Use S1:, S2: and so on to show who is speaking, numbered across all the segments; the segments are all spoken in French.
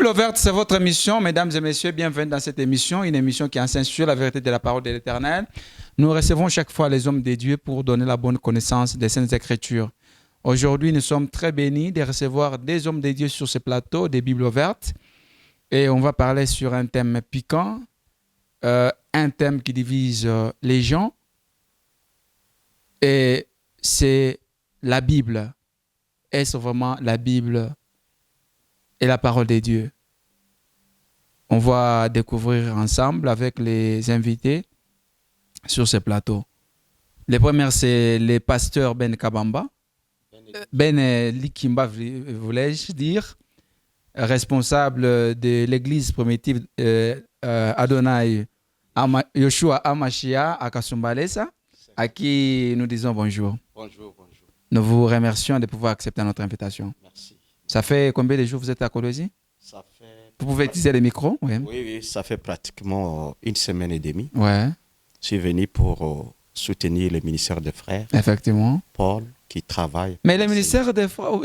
S1: Bible ouverte, c'est votre émission. Mesdames et messieurs, bienvenue dans cette émission, une émission qui enseigne sur la vérité de la parole de l'Éternel. Nous recevons chaque fois les hommes de Dieu pour donner la bonne connaissance des Saintes Écritures. Aujourd'hui, nous sommes très bénis de recevoir des hommes de Dieu sur ce plateau des Bibles ouvertes. Et on va parler sur un thème piquant, un thème qui divise les gens. Et c'est la Bible. Est-ce vraiment la Bible et la parole de Dieu? On va découvrir ensemble avec les invités sur ce plateau. Le premier, c'est le pasteur Ben Kabamba. Ben Likimba, voulais-je dire, responsable de l'église primitive Adonai Yoshua Amashia à Kasumbalesa, à qui nous disons bonjour.
S2: Bonjour.
S1: Nous vous remercions de pouvoir accepter notre invitation.
S2: Merci.
S1: Ça fait combien de jours vous êtes à Colosie?
S2: Ça fait...
S1: Vous pouvez utiliser les micros?
S2: Oui, ça fait pratiquement une semaine et demie.
S1: Ouais.
S2: Je suis venu pour soutenir le ministère des frères.
S1: Effectivement.
S2: Paul, qui travaille.
S1: Mais le ministère des frères,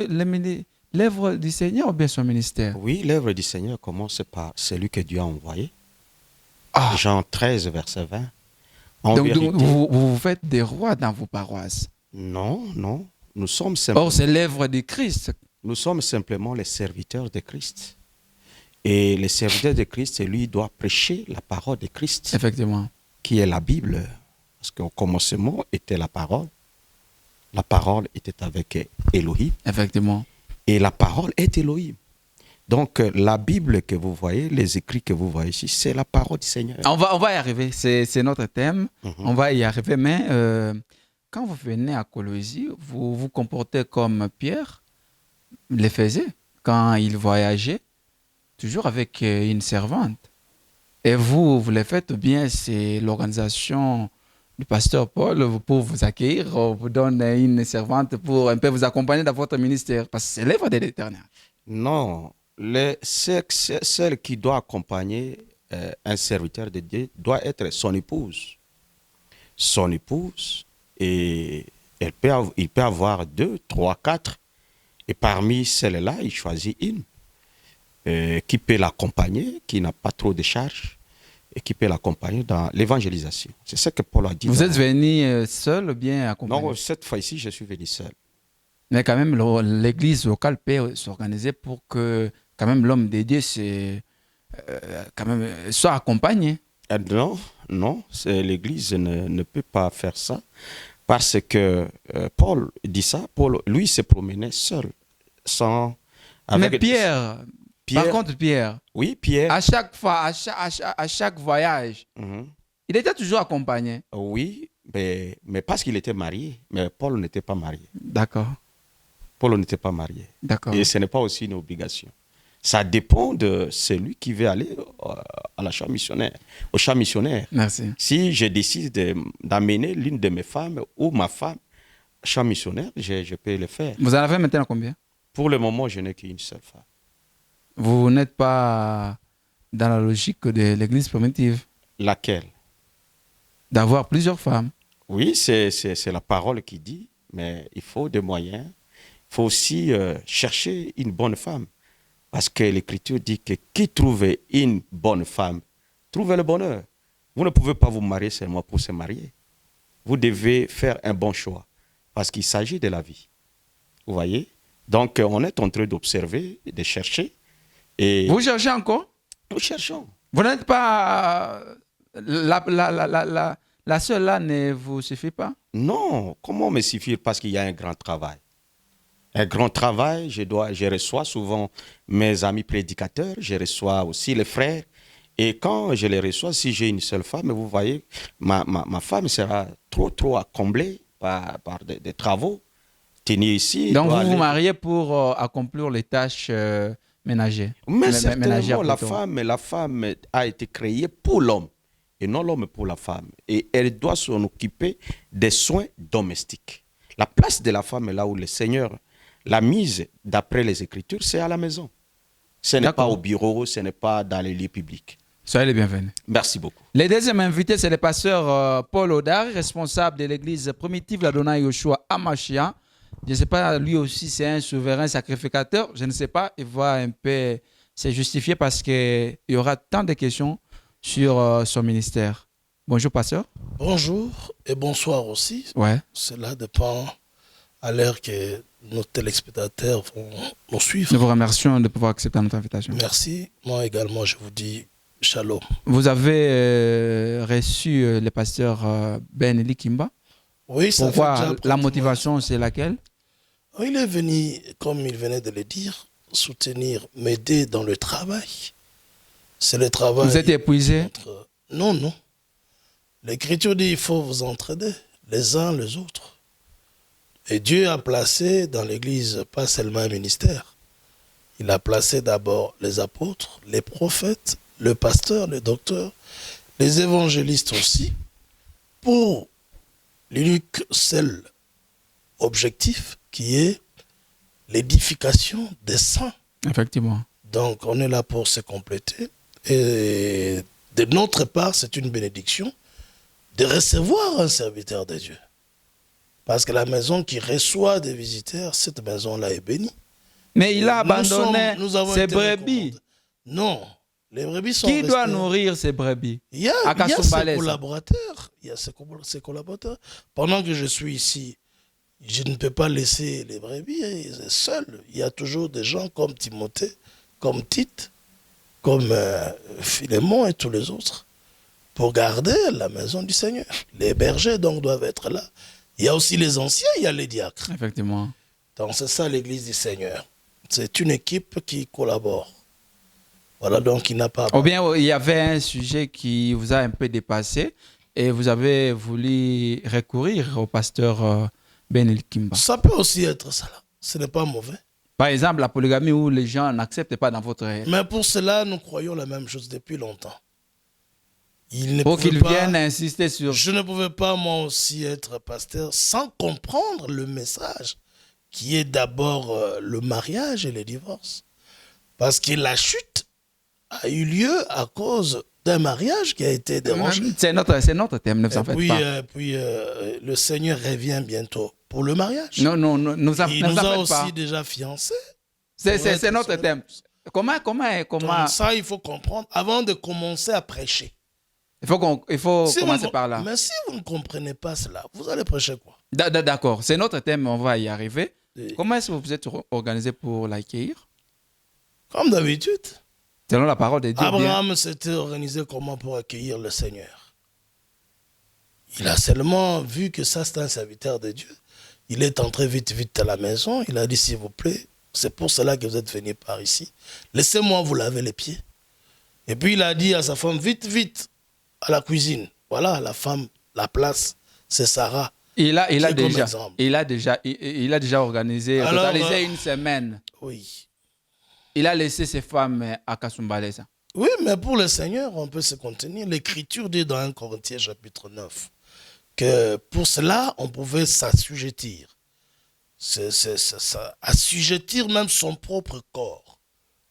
S1: l'œuvre du Seigneur ou bien son ministère?
S2: Oui, l'œuvre du Seigneur commence par celui que Dieu a envoyé.
S1: Ah.
S2: Jean 13, verset 20.
S1: Donc vous faites des rois dans vos paroisses?
S2: Non. Nous sommes simplement...
S1: Or, c'est l'œuvre de Christ.
S2: Nous sommes simplement les serviteurs de Christ. Et le serviteur de Christ, lui, doit prêcher la parole de Christ.
S1: Effectivement.
S2: Qui est la Bible. Parce qu'au commencement était la parole. La parole était avec Elohim.
S1: Effectivement.
S2: Et la parole est Elohim. Donc, la Bible que vous voyez, les écrits que vous voyez ici, c'est la parole du Seigneur.
S1: On va y arriver. C'est notre thème. On va y arriver. Mais quand vous venez à Colosie, vous vous comportez comme Pierre le faisait quand il voyageait, toujours avec une servante. Et vous le faites bien, c'est l'organisation du pasteur Paul pour vous accueillir, vous donne une servante pour un peu vous accompagner dans votre ministère, parce que c'est l'œuvre de l'Éternel.
S2: Non, celle qui doit accompagner un serviteur de Dieu doit être son épouse. Son épouse, et il peut avoir 2, 3, 4, et parmi celles-là, il choisit une qui peut l'accompagner, qui n'a pas trop de charges, et qui peut l'accompagner dans l'évangélisation. C'est ce que Paul a dit.
S1: Vous êtes venu seul ou bien accompagné?
S2: Non, cette fois-ci, je suis venu seul.
S1: Mais quand même, l'église locale peut s'organiser pour que quand même l'homme de Dieu quand même, soit accompagné.
S2: Non, l'église ne peut pas faire ça. Parce que Paul dit ça, Paul, lui, se promenait seul.
S1: Mais Pierre, par contre, Pierre,
S2: oui, Pierre,
S1: à chaque fois, à chaque voyage, il était toujours accompagné.
S2: Oui, mais parce qu'il était marié. Mais Paul n'était pas marié.
S1: D'accord.
S2: Paul n'était pas marié.
S1: D'accord.
S2: Et ce n'est pas aussi une obligation. Ça dépend de celui qui veut aller à la champ missionnaire, au champ missionnaire.
S1: Merci.
S2: Si je décide d'amener l'une de mes femmes ou ma femme au champ missionnaire, je peux le faire.
S1: Vous en avez maintenant combien?
S2: Pour le moment, je n'ai qu'une seule femme.
S1: Vous n'êtes pas dans la logique de l'église primitive?
S2: Laquelle?
S1: D'avoir plusieurs femmes.
S2: Oui, c'est la parole qui dit, mais il faut des moyens. Il faut aussi chercher une bonne femme. Parce que l'Écriture dit que qui trouve une bonne femme, trouve le bonheur. Vous ne pouvez pas vous marier seulement pour se marier. Vous devez faire un bon choix. Parce qu'il s'agit de la vie. Vous voyez? Donc, on est en train d'observer, de chercher. Et
S1: vous cherchez encore?
S2: Nous cherchons.
S1: Vous n'êtes pas... La seule là ne vous suffit pas?
S2: Non. Comment me suffire? Parce qu'il y a un grand travail. Un grand travail, je reçois souvent mes amis prédicateurs, je reçois aussi les frères. Et quand je les reçois, si j'ai une seule femme, vous voyez, ma femme sera trop à combler par des travaux. Tenir ici.
S1: Donc vous vous mariez pour accomplir les tâches ménagères.
S2: Mais certainement, la femme a été créée pour l'homme et non l'homme pour la femme. Et elle doit s'en occuper des soins domestiques. La place de la femme est là où le Seigneur l'a mise, d'après les Écritures, c'est à la maison. Ce n'est pas au bureau, ce n'est pas dans les lieux publics.
S1: Soyez les bienvenus.
S2: Merci beaucoup.
S1: Le deuxième invité, c'est le pasteur Paul Odari, responsable de l'église primitive Adonai Yoshua Amashia. Je ne sais pas, lui aussi, c'est un souverain sacrificateur. Je ne sais pas, il va un peu c'est justifié parce qu'il y aura tant de questions sur son ministère. Bonjour, pasteur.
S3: Bonjour et bonsoir aussi.
S1: Ouais.
S3: Cela dépend à l'heure que nos téléspectateurs vont nous suivre.
S1: Nous vous remercions de pouvoir accepter notre invitation.
S3: Merci. Moi également, je vous dis shalom.
S1: Vous avez reçu le pasteur Ben Eli Kimba.
S3: Oui, ça
S1: Pourquoi
S3: fait déjà
S1: la
S3: pratiquement-
S1: motivation, c'est laquelle?
S3: Il est venu, comme il venait de le dire, soutenir, m'aider dans le travail. C'est le travail.
S1: Vous êtes épuisé?
S3: Non, non. L'Écriture dit qu'il faut vous entraider les uns les autres. Et Dieu a placé dans l'Église pas seulement un ministère. Il a placé d'abord les apôtres, les prophètes, le pasteur, le docteur, les évangélistes aussi, pour l'unique seul objectif qui est l'édification des saints.
S1: Effectivement.
S3: Donc on est là pour se compléter. Et de notre part, c'est une bénédiction de recevoir un serviteur de Dieu. Parce que la maison qui reçoit des visiteurs, cette maison-là est bénie.
S1: Mais il a abandonné
S3: Nous avons
S1: ses
S3: été
S1: brebis.
S3: recommandés. Non, les brebis sont
S1: Qui doit
S3: restées-
S1: nourrir ces brebis?
S3: Il y a
S1: à
S3: ses
S1: Kasumbalesa?
S3: collaborateurs. Il y a ses collaborateurs. Pendant que je suis ici, je ne peux pas laisser les brebis seuls. Il y a toujours des gens comme Timothée, comme Tite, comme Philémon et tous les autres, pour garder la maison du Seigneur. Les bergers donc doivent être là. Il y a aussi les anciens, il y a les diacres.
S1: Effectivement.
S3: Donc c'est ça l'église du Seigneur. C'est une équipe qui collabore. Voilà, donc il n'a pas...
S1: Ou bien il y avait un sujet qui vous a un peu dépassé et vous avez voulu recourir au pasteur Ben Eli Kimba.
S3: Ça peut aussi être ça là. Ce n'est pas mauvais.
S1: Par exemple, la polygamie où les gens n'acceptent pas dans votre...
S3: Mais pour cela, nous croyons la même chose depuis longtemps. Il ne
S1: Pour
S3: pouvait
S1: qu'ils
S3: pas-
S1: viennent insister sur...
S3: Je ne pouvais pas moi aussi être pasteur sans comprendre le message qui est d'abord le mariage et le divorce. Parce que la chute a eu lieu à cause d'un mariage qui a été dérangé.
S1: C'est notre thème, ne vous en faites pas.
S3: Puis le Seigneur revient bientôt pour le mariage.
S1: Non, non, non,
S3: Il
S1: ne
S3: nous
S1: vous en
S3: a
S1: faites pas.
S3: aussi déjà fiancés.
S1: C'est notre
S3: sur-
S1: thème. Comment
S3: Donc ça, il faut comprendre avant de commencer à prêcher.
S1: il faut
S3: Si vous
S1: commencer
S3: ne-
S1: par là.
S3: Mais si vous ne comprenez pas cela, vous allez prêcher quoi?
S1: D'accord, c'est notre thème, on va y arriver.
S3: Et
S1: Comment est-ce que vous vous êtes organisé pour l'accueillir?
S3: Comme d'habitude,
S1: Selon la parole de Dieu. bien.
S3: Abraham s'était organisé comment pour accueillir le Seigneur. Il a seulement vu que ça, c'est un serviteur de Dieu. Il est entré vite, vite à la maison. Il a dit, s'il vous plaît, c'est pour cela que vous êtes venu par ici. Laissez-moi vous laver les pieds. Et puis il a dit à sa femme, vite, vite, à la cuisine. Voilà, la femme, la place, c'est Sarah.
S1: Il a
S3: C'est comme
S1: déjà,
S3: exemple.
S1: il a déjà organisé,
S3: Alors,
S1: totalisé une semaine.
S3: Oui.
S1: Il a laissé ses femmes à Kasumbalesa.
S3: Oui, mais pour le Seigneur, on peut se contenir. L'Écriture dit dans 1 Corinthiens chapitre 9 que pour cela, on pouvait s'assujettir. Assujettir même son propre corps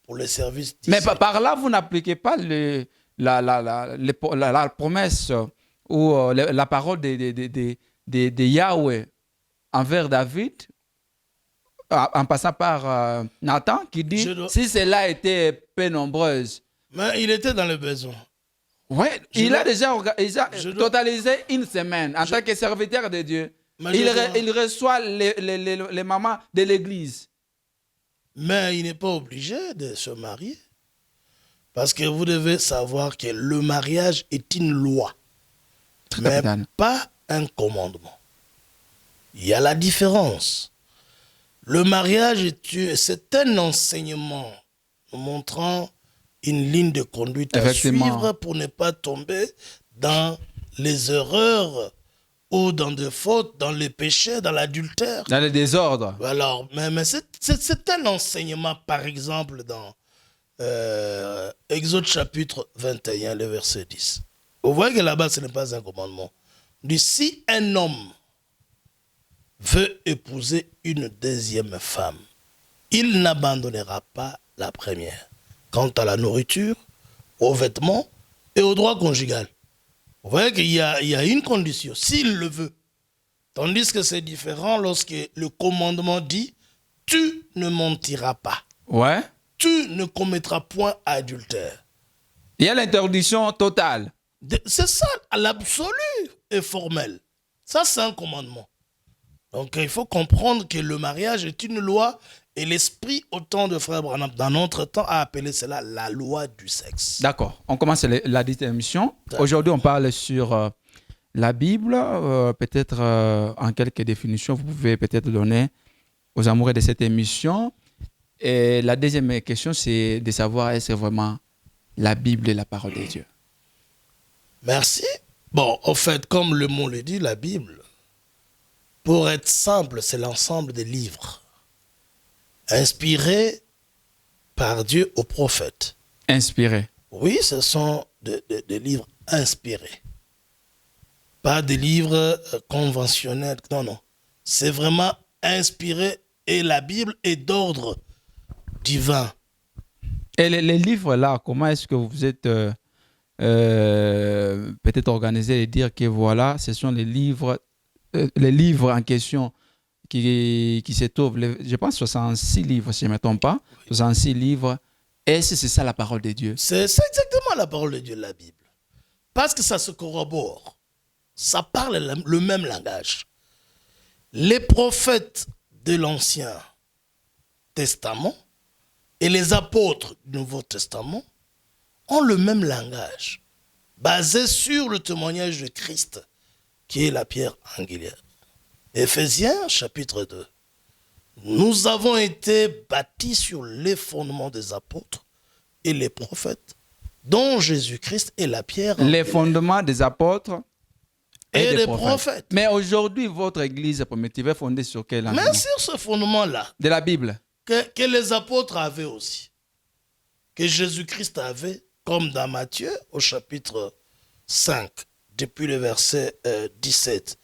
S3: pour le service du
S1: Mais
S3: Seigneur.
S1: par là, vous n'appliquez pas la promesse ou la parole de Yahweh envers David, en passant par Nathan, qui dit si cela était peu nombreuse.
S3: Mais il était dans le besoin.
S1: Oui, il a déjà
S3: je dois-
S1: totalisé une semaine en tant que serviteur de Dieu.
S3: Mais je
S1: Il reçoit les mamans de l'église.
S3: Mais il n'est pas obligé de se marier. Parce que vous devez savoir que le mariage est une loi, mais
S1: Capitaine.
S3: pas un commandement. Il y a la différence. Le mariage, c'est un enseignement nous montrant une ligne de conduite à
S1: Effectivement.
S3: suivre pour ne pas tomber dans les erreurs ou dans des fautes, dans les péchés, dans l'adultère.
S1: Dans le désordre.
S3: Alors, mais c'est un enseignement, par exemple, dans Exode chapitre 21, le verset 10. Vous voyez que là-bas, ce n'est pas un commandement. Il dit, si un homme veut épouser une deuxième femme, il n'abandonnera pas la première. Quant à la nourriture, aux vêtements et au droit conjugal. Vous voyez qu'il y a une condition, s'il le veut. Tandis que c'est différent lorsque le commandement dit « tu ne mentiras pas
S1: Ouais. ».
S3: tu ne commettras point adultère.
S1: Il y a l'interdiction totale.
S3: C'est ça, à l'absolu et formel. Ça, c'est un commandement. Donc, il faut comprendre que le mariage est une loi et l'esprit, au temps de Frère Branham, dans notre temps, a appelé cela la loi du sexe.
S1: D'accord. On commence la deuxième émission. Aujourd'hui, on parle sur la Bible. Peut-être en quelques définitions, vous pouvez peut-être donner aux amoureux de cette émission. Et la deuxième question, c'est de savoir est-ce vraiment la Bible est la parole de Dieu.
S3: Merci. Bon, en fait, comme le mot le dit, la Bible, pour être simple, c'est l'ensemble des livres inspirés par Dieu aux prophètes.
S1: Inspiré.
S3: Oui, ce sont des livres inspirés. Pas des livres conventionnels. Non, non. C'est vraiment inspiré et la Bible est d'ordre divin.
S1: Et les livres là, comment est-ce que vous êtes peut-être organisé et dire que voilà, ce sont les livres en question qui se trouvent, je pense 66 livres si je ne me trompe pas, 66 livres. Est-ce que c'est ça la parole de Dieu?
S3: C'est exactement la parole de Dieu, la Bible. Parce que ça se corrobore. Ça parle le même langage. Les prophètes de l'Ancien Testament et les apôtres du Nouveau Testament ont le même langage, basé sur le témoignage de Christ, qui est la pierre angulaire. Éphésiens, chapitre 2. Nous avons été bâtis sur les fondements des apôtres et les prophètes, dont Jésus-Christ est la pierre angulaire.
S1: Les fondements des apôtres
S3: et des prophètes.
S1: Mais aujourd'hui, votre église primitive est fondée sur quel fondement?
S3: Mais sur ce fondement-là.
S1: De la Bible.
S3: Que les apôtres avaient aussi. Que Jésus-Christ avait, comme dans Matthieu, au chapitre 5, depuis le verset 17.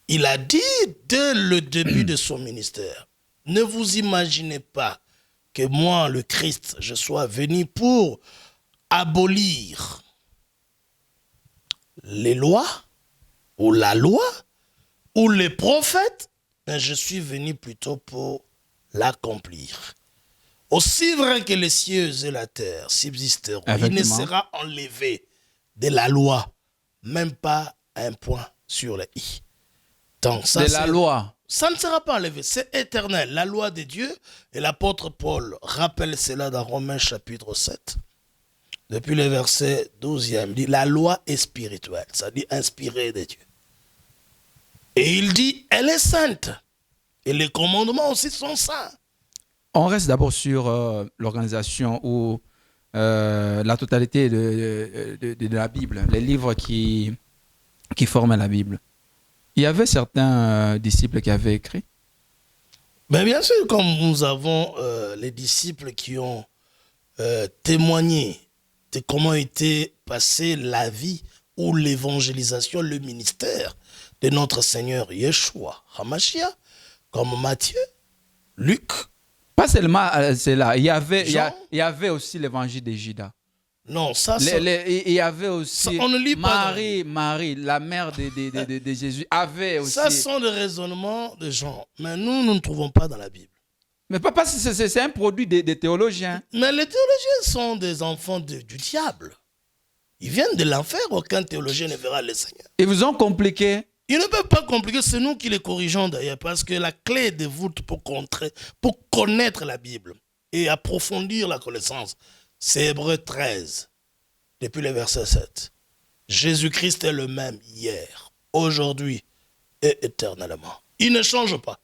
S3: Il a dit dès le début de son ministère, ne vous imaginez pas que moi, le Christ, je sois venu pour abolir les lois, ou la loi, ou les prophètes, mais je suis venu plutôt pour l'accomplir. Aussi vrai que les cieux et la terre subsisteront, il ne sera enlevé de la loi, même pas un point sur le i. Donc, ça,
S1: de la loi.
S3: Ça ne sera pas enlevé, c'est éternel. La loi de Dieu, et l'apôtre Paul rappelle cela dans Romains chapitre 7. Depuis le verset 12e, il dit la loi est spirituelle, ça dit inspirée de Dieu. Et il dit, elle est sainte. Et les commandements aussi sont saints.
S1: On reste d'abord sur l'organisation ou la totalité de la Bible, les livres qui forment la Bible. Il y avait certains disciples qui avaient écrit.
S3: Mais bien sûr, comme nous avons les disciples qui ont témoigné de comment était passée la vie ou l'évangélisation, le ministère de notre Seigneur Yeshua HaMashiach, comme Matthieu, Luc.
S1: Pas seulement cela, il y avait aussi l'évangile de Judas.
S3: Non, ça
S1: il y avait aussi
S3: ça, on ne lit pas
S1: Marie, la mère de Jésus, avait aussi.
S3: Ça sont des raisonnements de gens, mais nous ne trouvons pas dans la Bible.
S1: Mais pas parce que c'est un produit des théologiens.
S3: Mais les théologiens sont des enfants du diable. Ils viennent de l'enfer, aucun théologien ne verra le Seigneur.
S1: Ils vous ont compliqué.
S3: Ils ne peuvent pas compliquer, c'est nous qui les corrigeons d'ailleurs, parce que la clé de voûte pour connaître la Bible et approfondir la connaissance, c'est Hébreux 13, depuis le verset 7. Jésus-Christ est le même hier, aujourd'hui et éternellement. Il ne change pas.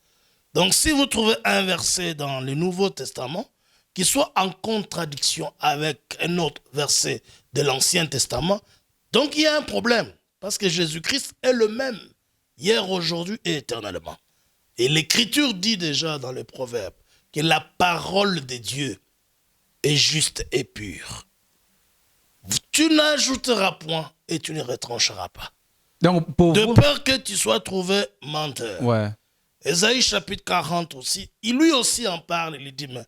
S3: Donc si vous trouvez un verset dans le Nouveau Testament qui soit en contradiction avec un autre verset de l'Ancien Testament, donc il y a un problème, parce que Jésus-Christ est le même hier, aujourd'hui et éternellement. Et l'Écriture dit déjà dans les Proverbes que la parole de Dieu est juste et pure. Tu n'ajouteras point et tu ne retrancheras pas.
S1: Donc pour
S3: de
S1: vous...
S3: peur que tu sois trouvé menteur.
S1: Ouais.
S3: Ésaïe chapitre 40 aussi, il lui aussi en parle, il dit, mais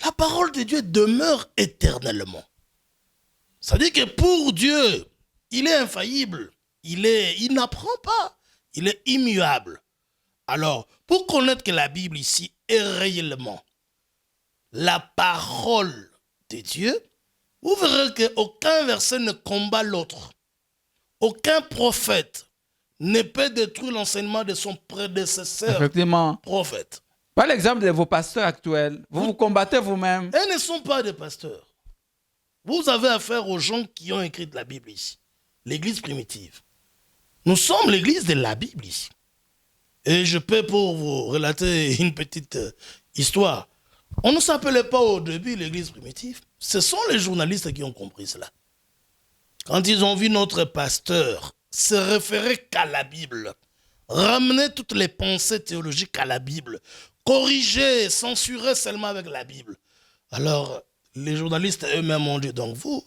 S3: la parole de Dieu demeure éternellement. Ça dit que pour Dieu, il est infaillible, il n'apprend pas, il est immuable. Alors, pour connaître que la Bible ici est réellement la parole de Dieu, vous verrez qu'aucun verset ne combat l'autre. Aucun prophète ne peut détruire l'enseignement de son prédécesseur
S1: Effectivement.
S3: prophète.
S1: Par l'exemple de vos pasteurs actuels, vous combattez vous-même.
S3: Elles ne sont pas des pasteurs. Vous avez affaire aux gens qui ont écrit la Bible ici. L'église primitive. Nous sommes l'église de la Bible ici. Et je peux pour vous relater une petite histoire. On ne s'appelait pas au début l'église primitive. Ce sont les journalistes qui ont compris cela. Quand ils ont vu notre pasteur se référer qu'à la Bible, ramener toutes les pensées théologiques à la Bible, corriger, censurer seulement avec la Bible. Alors, les journalistes eux-mêmes ont dit, donc vous,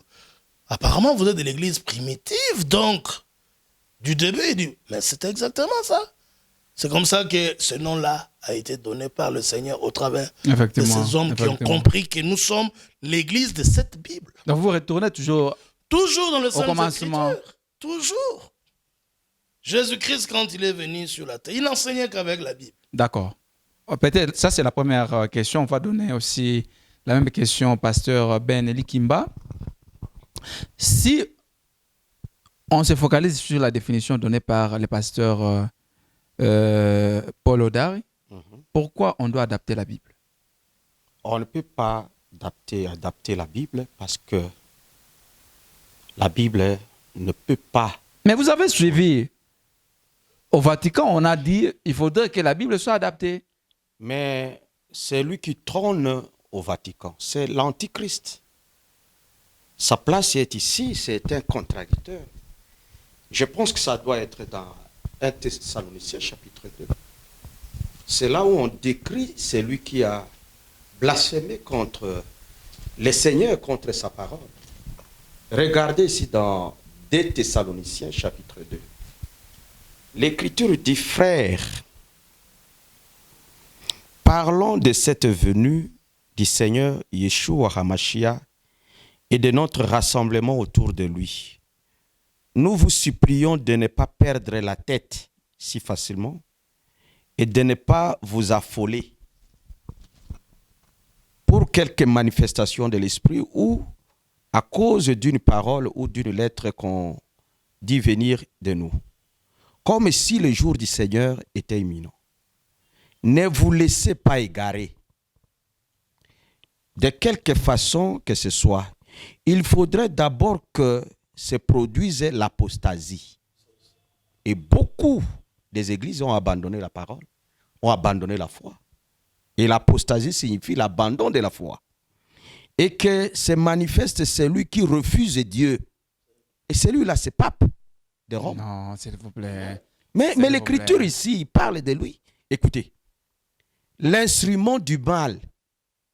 S3: apparemment vous êtes de l'église primitive, donc, du début, il dit, mais c'est exactement ça. C'est comme ça que ce nom-là a été donné par le Seigneur au travers de ces hommes qui ont compris que nous sommes l'église de cette Bible.
S1: Donc vous retournez toujours
S3: dans le
S1: Saint commencement.
S3: Toujours. Jésus-Christ, quand il est venu sur la terre, il n'enseignait qu'avec la Bible.
S1: D'accord. Peut-être, ça c'est la première question. On va donner aussi la même question au pasteur Ben Eli Kimba. Si on se focalise sur la définition donnée par le pasteur Paul Odari, pourquoi on doit adapter la Bible?
S2: On ne peut pas adapter la Bible parce que la Bible ne peut pas.
S1: Mais vous avez suivi. Au Vatican, on a dit qu'il faudrait que la Bible soit adaptée.
S2: Mais c'est lui qui trône au Vatican, c'est l'Antichrist. Sa place est ici, c'est un contradicteur. Je pense que ça doit être dans 1 Thessaloniciens chapitre 2. C'est là où on décrit celui qui a blasphémé contre le Seigneur, contre sa parole. Regardez ici dans 2 Thessaloniciens chapitre 2. L'Écriture dit, frères, parlons de cette venue du Seigneur Yeshua HaMashiach et de notre rassemblement autour de lui. Nous vous supplions de ne pas perdre la tête si facilement et de ne pas vous affoler pour quelques manifestations de l'esprit ou à cause d'une parole ou d'une lettre qu'on dit venir de nous, comme si le jour du Seigneur était imminent. Ne vous laissez pas égarer. De quelque façon que ce soit, il faudrait d'abord que se produise l'apostasie. Et beaucoup des églises ont abandonné la parole, ont abandonné la foi. Et l'apostasie signifie l'abandon de la foi. Et que se manifeste celui qui refuse Dieu. Et celui-là, c'est Pape de Rome.
S1: Non, s'il vous plaît.
S2: Mais l'Écriture ici, il parle de lui. Écoutez, l'instrument du mal,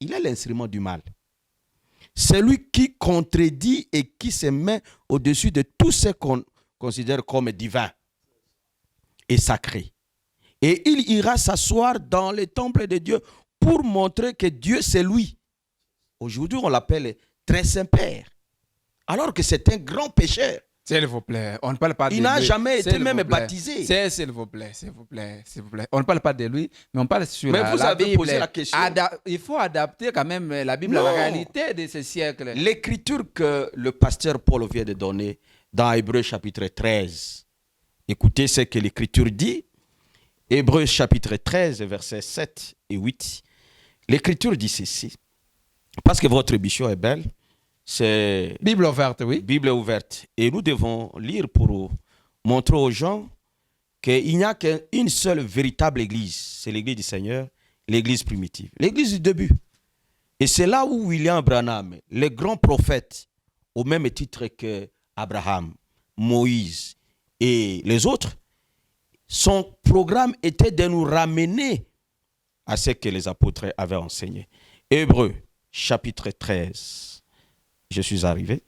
S2: il est l'instrument du mal. Celui qui contredit et qui se met au-dessus de tout ce qu'on considère comme divin et sacré. Et il ira s'asseoir dans le temple de Dieu pour montrer que Dieu, c'est lui. Aujourd'hui, on l'appelle très Saint-Père. Alors que c'est un grand pécheur.
S1: S'il vous plaît, on ne parle pas de lui.
S2: Il n'a jamais été même baptisé.
S1: S'il vous plaît, s'il vous plaît, s'il vous plaît. On ne parle pas de lui, mais on parle sur
S2: mais
S1: la
S2: vous avez
S1: Bible.
S2: Posé la question.
S1: Il faut adapter quand même la Bible à la réalité de ce siècle.
S2: L'écriture que le pasteur Paul vient de donner dans Hébreux chapitre 13. Écoutez ce que l'Écriture dit. Hébreux chapitre 13, versets 7 et 8. L'Écriture dit ceci. Parce que votre émission est belle. C'est
S1: Bible ouverte, oui.
S2: Bible ouverte. Et nous devons lire pour montrer aux gens qu'il n'y a qu'une seule véritable église. C'est l'église du Seigneur, l'église primitive. L'église du début. Et c'est là où William Branham, le grand prophète, au même titre que Abraham, Moïse et les autres, son programme était de nous ramener à ce que les apôtres avaient enseigné. Hébreux, chapitre 13. Je suis arrivé.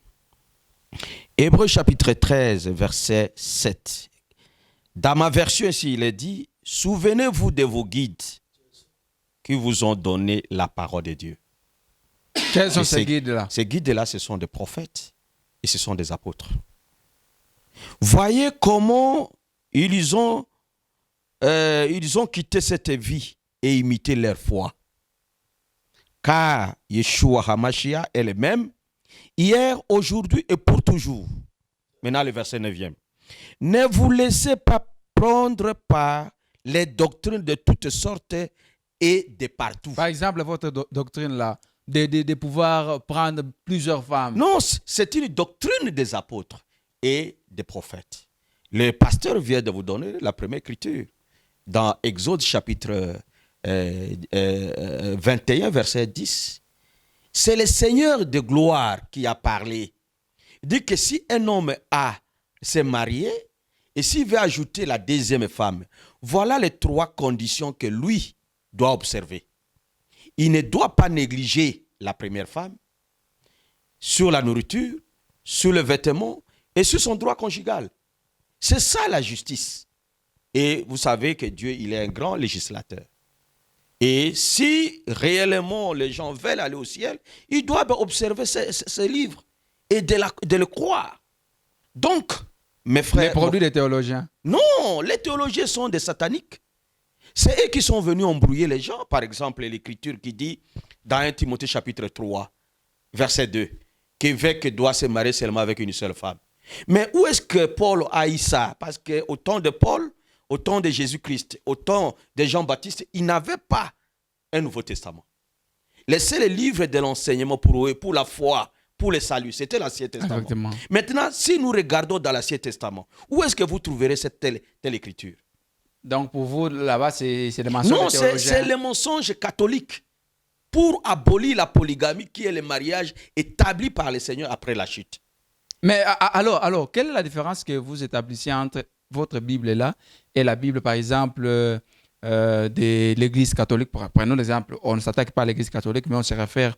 S2: Hébreux chapitre 13, verset 7. Dans ma version ici, il est dit, souvenez-vous de vos guides qui vous ont donné la parole de Dieu.
S1: Quels sont ces guides-là?
S2: Ces guides-là, ce sont des prophètes et ce sont des apôtres. Voyez comment ils ont quitté cette vie et imité leur foi. car Yeshua HaMashiach est le même, hier, aujourd'hui et pour toujours. Maintenant, le verset 9e. Ne vous laissez pas prendre par les doctrines de toutes sortes et de partout.
S1: Par exemple, votre doctrine là, de pouvoir prendre plusieurs femmes.
S2: Non, c'est une doctrine des apôtres et des prophètes. Le pasteur vient de vous donner la première écriture dans Exode chapitre 21, verset 10. C'est le Seigneur de gloire qui a parlé. Il dit que si un homme s'est marié et s'il veut ajouter la deuxième femme, voilà les 3 conditions que lui doit observer. Il ne doit pas négliger la première femme sur la nourriture, sur le vêtement et sur son droit conjugal. C'est ça la justice. Et vous savez que Dieu, il est un grand législateur. Et si réellement les gens veulent aller au ciel, ils doivent observer ces livres et de le croire. Donc, mes frères...
S1: Les produits des théologiens.
S2: Non, les théologiens sont des sataniques. C'est eux qui sont venus embrouiller les gens. Par exemple, l'Écriture qui dit, dans 1 Timothée chapitre 3, verset 2, qu'évêque doit se marier seulement avec une seule femme. Mais où est-ce que Paul a eu ça? Parce qu'au temps de Paul, au temps de Jésus-Christ, au temps de Jean-Baptiste, ils n'avaient pas un Nouveau Testament. Les seuls livres de l'enseignement pour eux, pour la foi, pour le salut, c'était l'Ancien Testament.
S1: Exactement.
S2: Maintenant, si nous regardons dans l'Ancien Testament, où est-ce que vous trouverez cette telle écriture?
S1: Donc pour vous, là-bas, c'est le mensonge
S2: Non,
S1: des théologiens.
S2: c'est le mensonge catholique pour abolir la polygamie qui est le mariage établi par le Seigneur après la chute.
S1: Mais alors, quelle est la différence que vous établissez entre votre Bible là et la Bible, par exemple, de l'Église catholique? Prenons l'exemple, on ne s'attaque pas à l'Église catholique, mais on se réfère,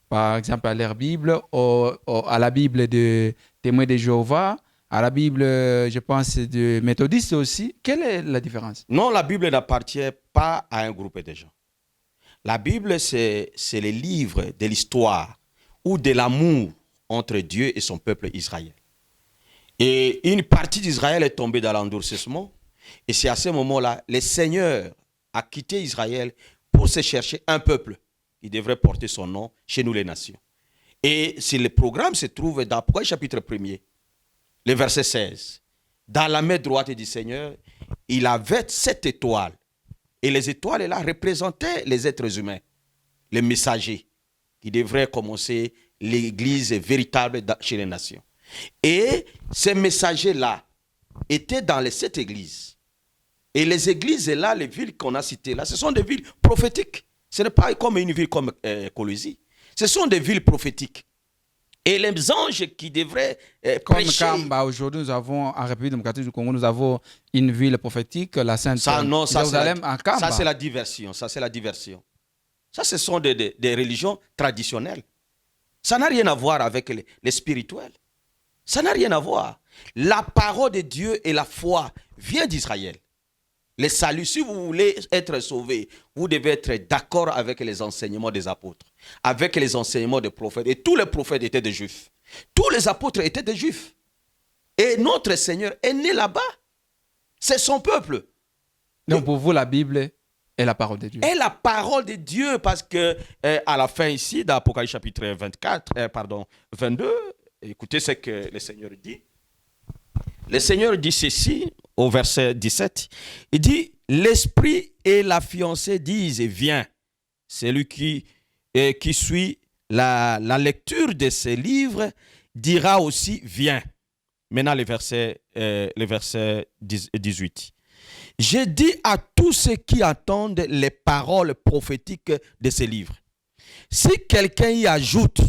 S1: par exemple, à leur Bible, à la Bible de Témoins de Jéhovah, à la Bible, je pense, de méthodistes aussi. Quelle est la différence?
S2: Non, la Bible n'appartient pas à un groupe de gens. La Bible, c'est les livres de l'histoire ou de l'amour entre Dieu et son peuple Israël. Et une partie d'Israël est tombée dans l'endurcissement. Et c'est à ce moment-là, le Seigneur a quitté Israël pour se chercher un peuple qui devrait porter son nom chez nous les nations. Et si le programme se trouve dans Apocalypse chapitre 1er, le verset 16. Dans la main droite du Seigneur, il avait 7 étoiles. Et les étoiles là représentaient les êtres humains, les messagers, qui devraient commencer l'église véritable chez les nations. Et ces messagers-là étaient dans les 7 églises. Et les églises là, les villes qu'on a citées là, ce sont des villes prophétiques. Ce n'est pas comme une ville comme Colosie. Ce sont des villes prophétiques. Et les anges qui devraient prêcher...
S1: Comme quand aujourd'hui nous avons, en République démocratique du Congo, nous avons une ville prophétique, la Sainte Jérusalem en Kamba.
S2: Ça c'est la diversion. Ça, ce sont des religions traditionnelles. Ça n'a rien à voir avec les spirituels. Ça n'a rien à voir. La parole de Dieu et la foi vient d'Israël. Le salut, si vous voulez être sauvé, vous devez être d'accord avec les enseignements des apôtres, avec les enseignements des prophètes. Et tous les prophètes étaient des juifs. Tous les apôtres étaient des juifs. Et notre Seigneur est né là-bas. C'est son peuple.
S1: Donc pour vous, la Bible est la parole de Dieu.
S2: Est la parole de Dieu parce que à la fin ici, dans Apocalypse chapitre 22, écoutez ce que le Seigneur dit. Le Seigneur dit ceci au verset 17. Il dit, l'esprit et la fiancée disent, viens. Celui qui suit la lecture de ces livres dira aussi, viens. Maintenant, le verset 18. J'ai dit à tous ceux qui entendent les paroles prophétiques de ces livres, si quelqu'un y ajoute,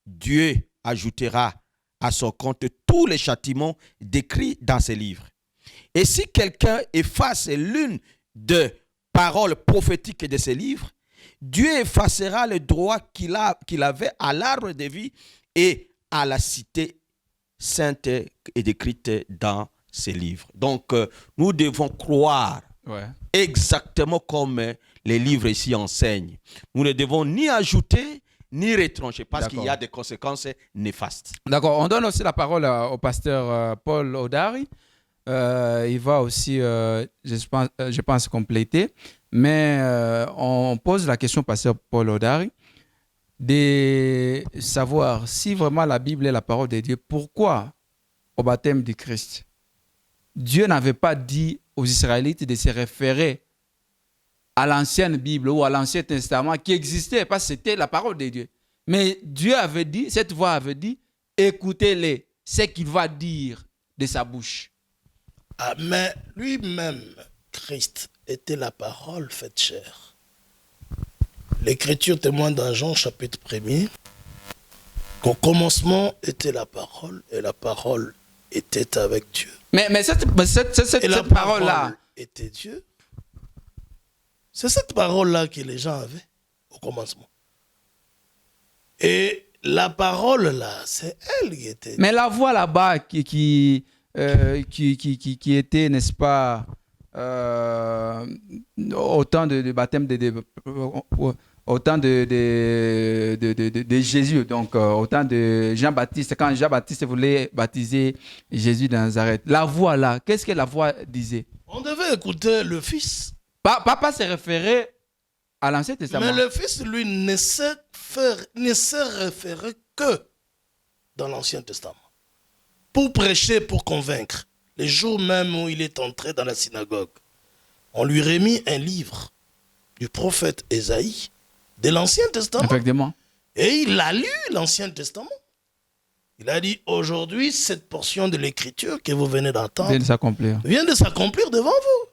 S2: Dieu ajoutera à son compte tous les châtiments décrits dans ces livres. Et si quelqu'un efface l'une des paroles prophétiques de ces livres, Dieu effacera le droit qu'il avait à l'arbre de vie et à la cité sainte et décrite dans ces livres. Donc, nous devons croire exactement comme les livres ici enseignent. Nous ne devons ni ajouter, ni retrancher, parce qu'il y a des conséquences néfastes.
S1: D'accord. On donne aussi la parole au pasteur Paul Odari. Il va aussi, je pense, compléter. Mais on pose la question au pasteur Paul Odari. de savoir si vraiment la Bible est la parole de Dieu. Pourquoi au baptême du Christ, Dieu n'avait pas dit aux Israélites de se référer à l'ancienne Bible ou à l'Ancien Testament qui existait parce que c'était la parole de Dieu. Mais Dieu avait dit, cette voix avait dit, écoutez-les, ce qu'il va dire de sa bouche.
S3: Ah, mais lui-même, Christ, était la parole faite chair. L'Écriture témoigne dans Jean chapitre 1er qu'au commencement était la parole et la parole était avec Dieu.
S1: Mais cette parole-là
S3: était Dieu. C'est cette parole-là que les gens avaient au commencement. Et la parole-là, c'est elle qui était.
S1: Mais la voix là-bas qui était, n'est-ce pas, au temps de baptême au temps de Jésus, donc au temps de Jean-Baptiste, quand Jean-Baptiste voulait baptiser Jésus de Nazareth. La voix là, qu'est-ce que la voix disait?
S3: On devait écouter le Fils.
S1: Papa se référait à l'Ancien Testament.
S3: Mais le Fils, lui, ne s'est référé que dans l'Ancien Testament. Pour prêcher, pour convaincre. Les jours même où il est entré dans la synagogue, on lui remit un livre du prophète Ésaïe de l'Ancien Testament.
S1: Effectivement.
S3: Et il a lu l'Ancien Testament. Il a dit, aujourd'hui, cette portion de l'Écriture que vous venez d'entendre
S1: vient de
S3: s'accomplir devant vous.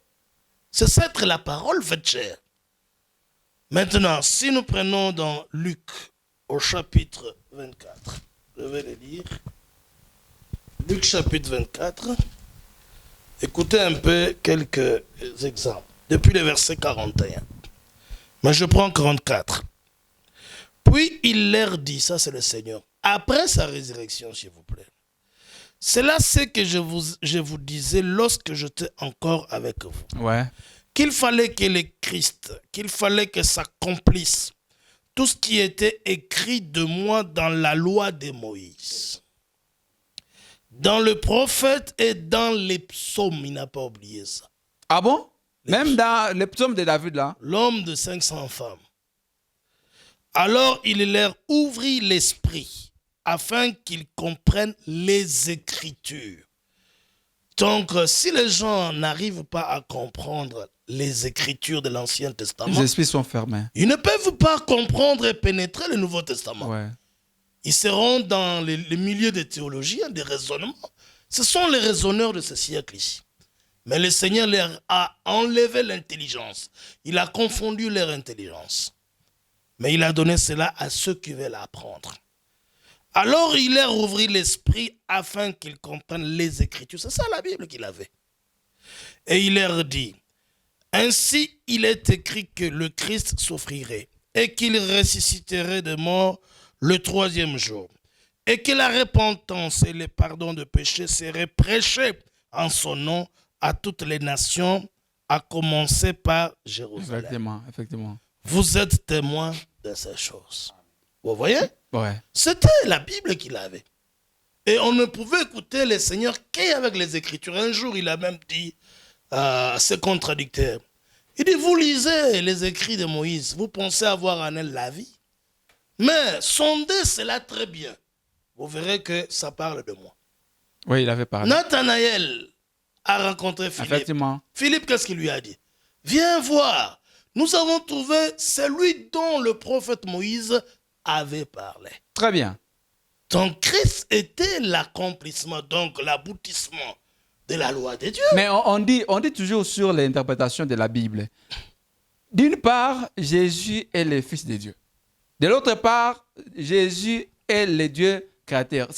S3: C'est cette la parole faite chair. Maintenant, si nous prenons dans Luc, au chapitre 24, je vais le lire. Luc chapitre 24, écoutez un peu quelques exemples, depuis le verset 41. Mais je prends 44. Puis il leur dit, ça c'est le Seigneur, après sa résurrection, s'il vous plaît. C'est là ce que je vous disais lorsque j'étais encore avec vous.
S1: Ouais.
S3: Qu'il fallait que le Christ, qu'il fallait que s'accomplisse tout ce qui était écrit de moi dans la loi de Moïse, dans le prophète et dans les psaumes. Il n'a pas oublié ça.
S1: Ah bon? Même dans les psaumes de David là?
S3: L'homme de 500 femmes. Alors il leur ouvrit l'esprit afin qu'ils comprennent les Écritures. Donc, si les gens n'arrivent pas à comprendre les Écritures de l'Ancien Testament,
S1: les esprits sont fermés.
S3: Ils ne peuvent pas comprendre et pénétrer le Nouveau Testament.
S1: Ouais.
S3: Ils seront dans les milieux des théologiens, des raisonnements. Ce sont les raisonneurs de ce siècle ici. Mais le Seigneur leur a enlevé l'intelligence. Il a confondu leur intelligence. Mais il a donné cela à ceux qui veulent apprendre. Alors il leur ouvrit l'esprit afin qu'ils comprennent les Écritures. C'est ça la Bible qu'il avait. Et il leur dit, ainsi il est écrit que le Christ souffrirait et qu'il ressusciterait de mort le 3e jour. Et que la repentance et le pardon de péché seraient prêchés en son nom à toutes les nations, à commencer par Jérusalem.
S1: Effectivement.
S3: Vous êtes témoins de ces choses. Vous voyez?
S1: Ouais.
S3: C'était la Bible qu'il avait. Et on ne pouvait écouter le Seigneur qu'avec les Écritures. Un jour, il a même dit à ses contradicteurs, il dit, vous lisez les écrits de Moïse, vous pensez avoir en elle la vie. Mais sondez cela très bien. Vous verrez que ça parle de moi.
S1: Oui, il avait parlé.
S3: Nathanaël a rencontré Philippe.
S1: Effectivement.
S3: Philippe, qu'est-ce qu'il lui a dit? Viens voir. Nous avons trouvé celui dont le prophète Moïse avait parlé.
S1: Très bien.
S3: Donc Christ était l'accomplissement, donc l'aboutissement de la loi de Dieu.
S1: Mais on dit toujours sur l'interprétation de la Bible. D'une part, Jésus est le Fils de Dieu. De l'autre part, Jésus est le Dieu créateur.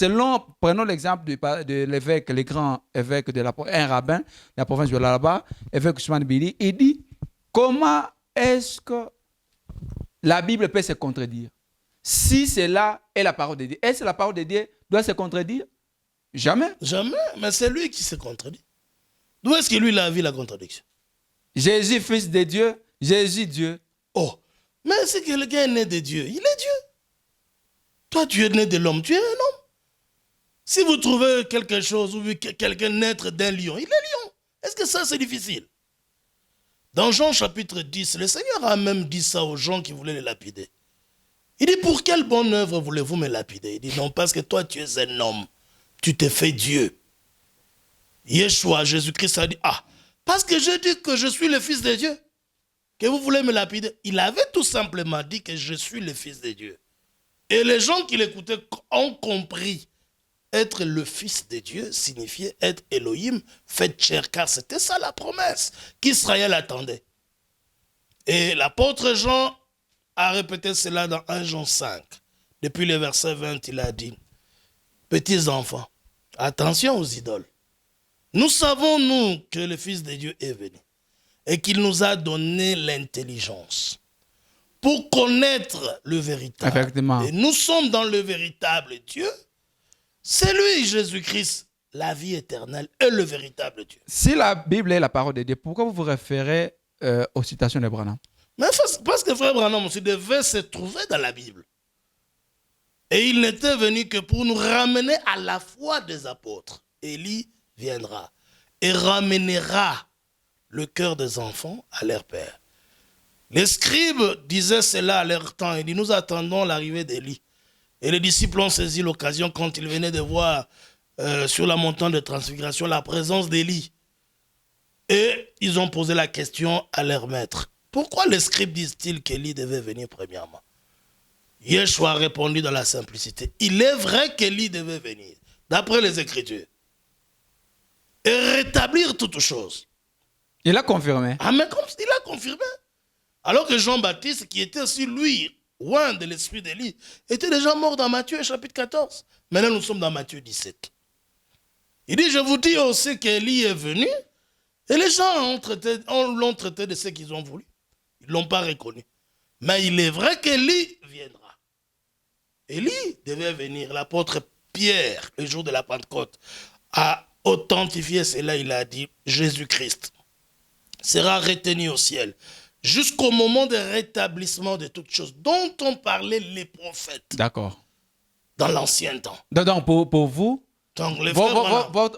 S1: Prenons l'exemple de l'évêque, le grand évêque un rabbin de la province de là-bas, évêque Ousmane Bili. Il dit, comment est-ce que la Bible peut se contredire? Si cela est la parole de Dieu, est-ce que la parole de Dieu doit se contredire? Jamais.
S3: Jamais, mais c'est lui qui se contredit. D'où est-ce que lui a vu la contradiction?
S1: Jésus, Fils de Dieu, Jésus, Dieu.
S3: Oh, mais si quelqu'un est né de Dieu, il est Dieu. Toi, tu es né de l'homme, tu es un homme. Si vous trouvez quelque chose, ou quelqu'un naître d'un lion, il est lion. Est-ce que ça, c'est difficile? Dans Jean chapitre 10, le Seigneur a même dit ça aux gens qui voulaient les lapider. Il dit, pour quelle bonne œuvre voulez-vous me lapider? Il dit, non, parce que toi, tu es un homme. Tu t'es fait Dieu. Yeshua, Jésus-Christ a dit, ah, parce que je dis que je suis le Fils de Dieu, que vous voulez me lapider. Il avait tout simplement dit que je suis le Fils de Dieu. Et les gens qui l'écoutaient ont compris. Être le Fils de Dieu signifiait être Elohim, fait chair, car c'était ça la promesse qu'Israël attendait. Et l'apôtre Jean a répété cela dans 1 Jean 5. Depuis le verset 20, il a dit, petits enfants, attention aux idoles. Nous savons, nous, que le Fils de Dieu est venu et qu'il nous a donné l'intelligence pour connaître le véritable.
S1: Effectivement.
S3: Et nous sommes dans le véritable Dieu. C'est lui, Jésus-Christ, la vie éternelle et le véritable Dieu.
S1: Si la Bible est la parole de Dieu, pourquoi vous vous référez aux citations de Branham?
S3: Mais parce que frère Branham aussi devait se trouver dans la Bible. Et il n'était venu que pour nous ramener à la foi des apôtres. Élie viendra et ramènera le cœur des enfants à leur père. Les scribes disaient cela à leur temps. Ils disent, nous attendons l'arrivée d'Élie. Et les disciples ont saisi l'occasion quand ils venaient de voir sur la montagne de transfiguration la présence d'Élie. Et ils ont posé la question à leur maître. Pourquoi les scribes disent-ils qu'Élie devait venir premièrement? Yeshua a répondu dans la simplicité. Il est vrai qu'Élie devait venir, d'après les Écritures, et rétablir toutes choses.
S1: Il a confirmé.
S3: Ah, mais comme il a confirmé. Alors que Jean-Baptiste, qui était aussi lui, loin de l'esprit d'Élie, était déjà mort dans Matthieu chapitre 14. Maintenant, nous sommes dans Matthieu 17. Il dit, je vous dis aussi qu'Élie est venu, et les gens l'ont traité de ce qu'ils ont voulu. Ils ne l'ont pas reconnu. Mais il est vrai qu'Élie viendra. Élie devait venir. L'apôtre Pierre, le jour de la Pentecôte, a authentifié cela. Il a dit, Jésus-Christ sera retenu au ciel jusqu'au moment de rétablissement de toutes choses dont ont parlé les prophètes.
S1: D'accord.
S3: Dans l'ancien temps.
S1: Donc, pour vous,
S3: Donc,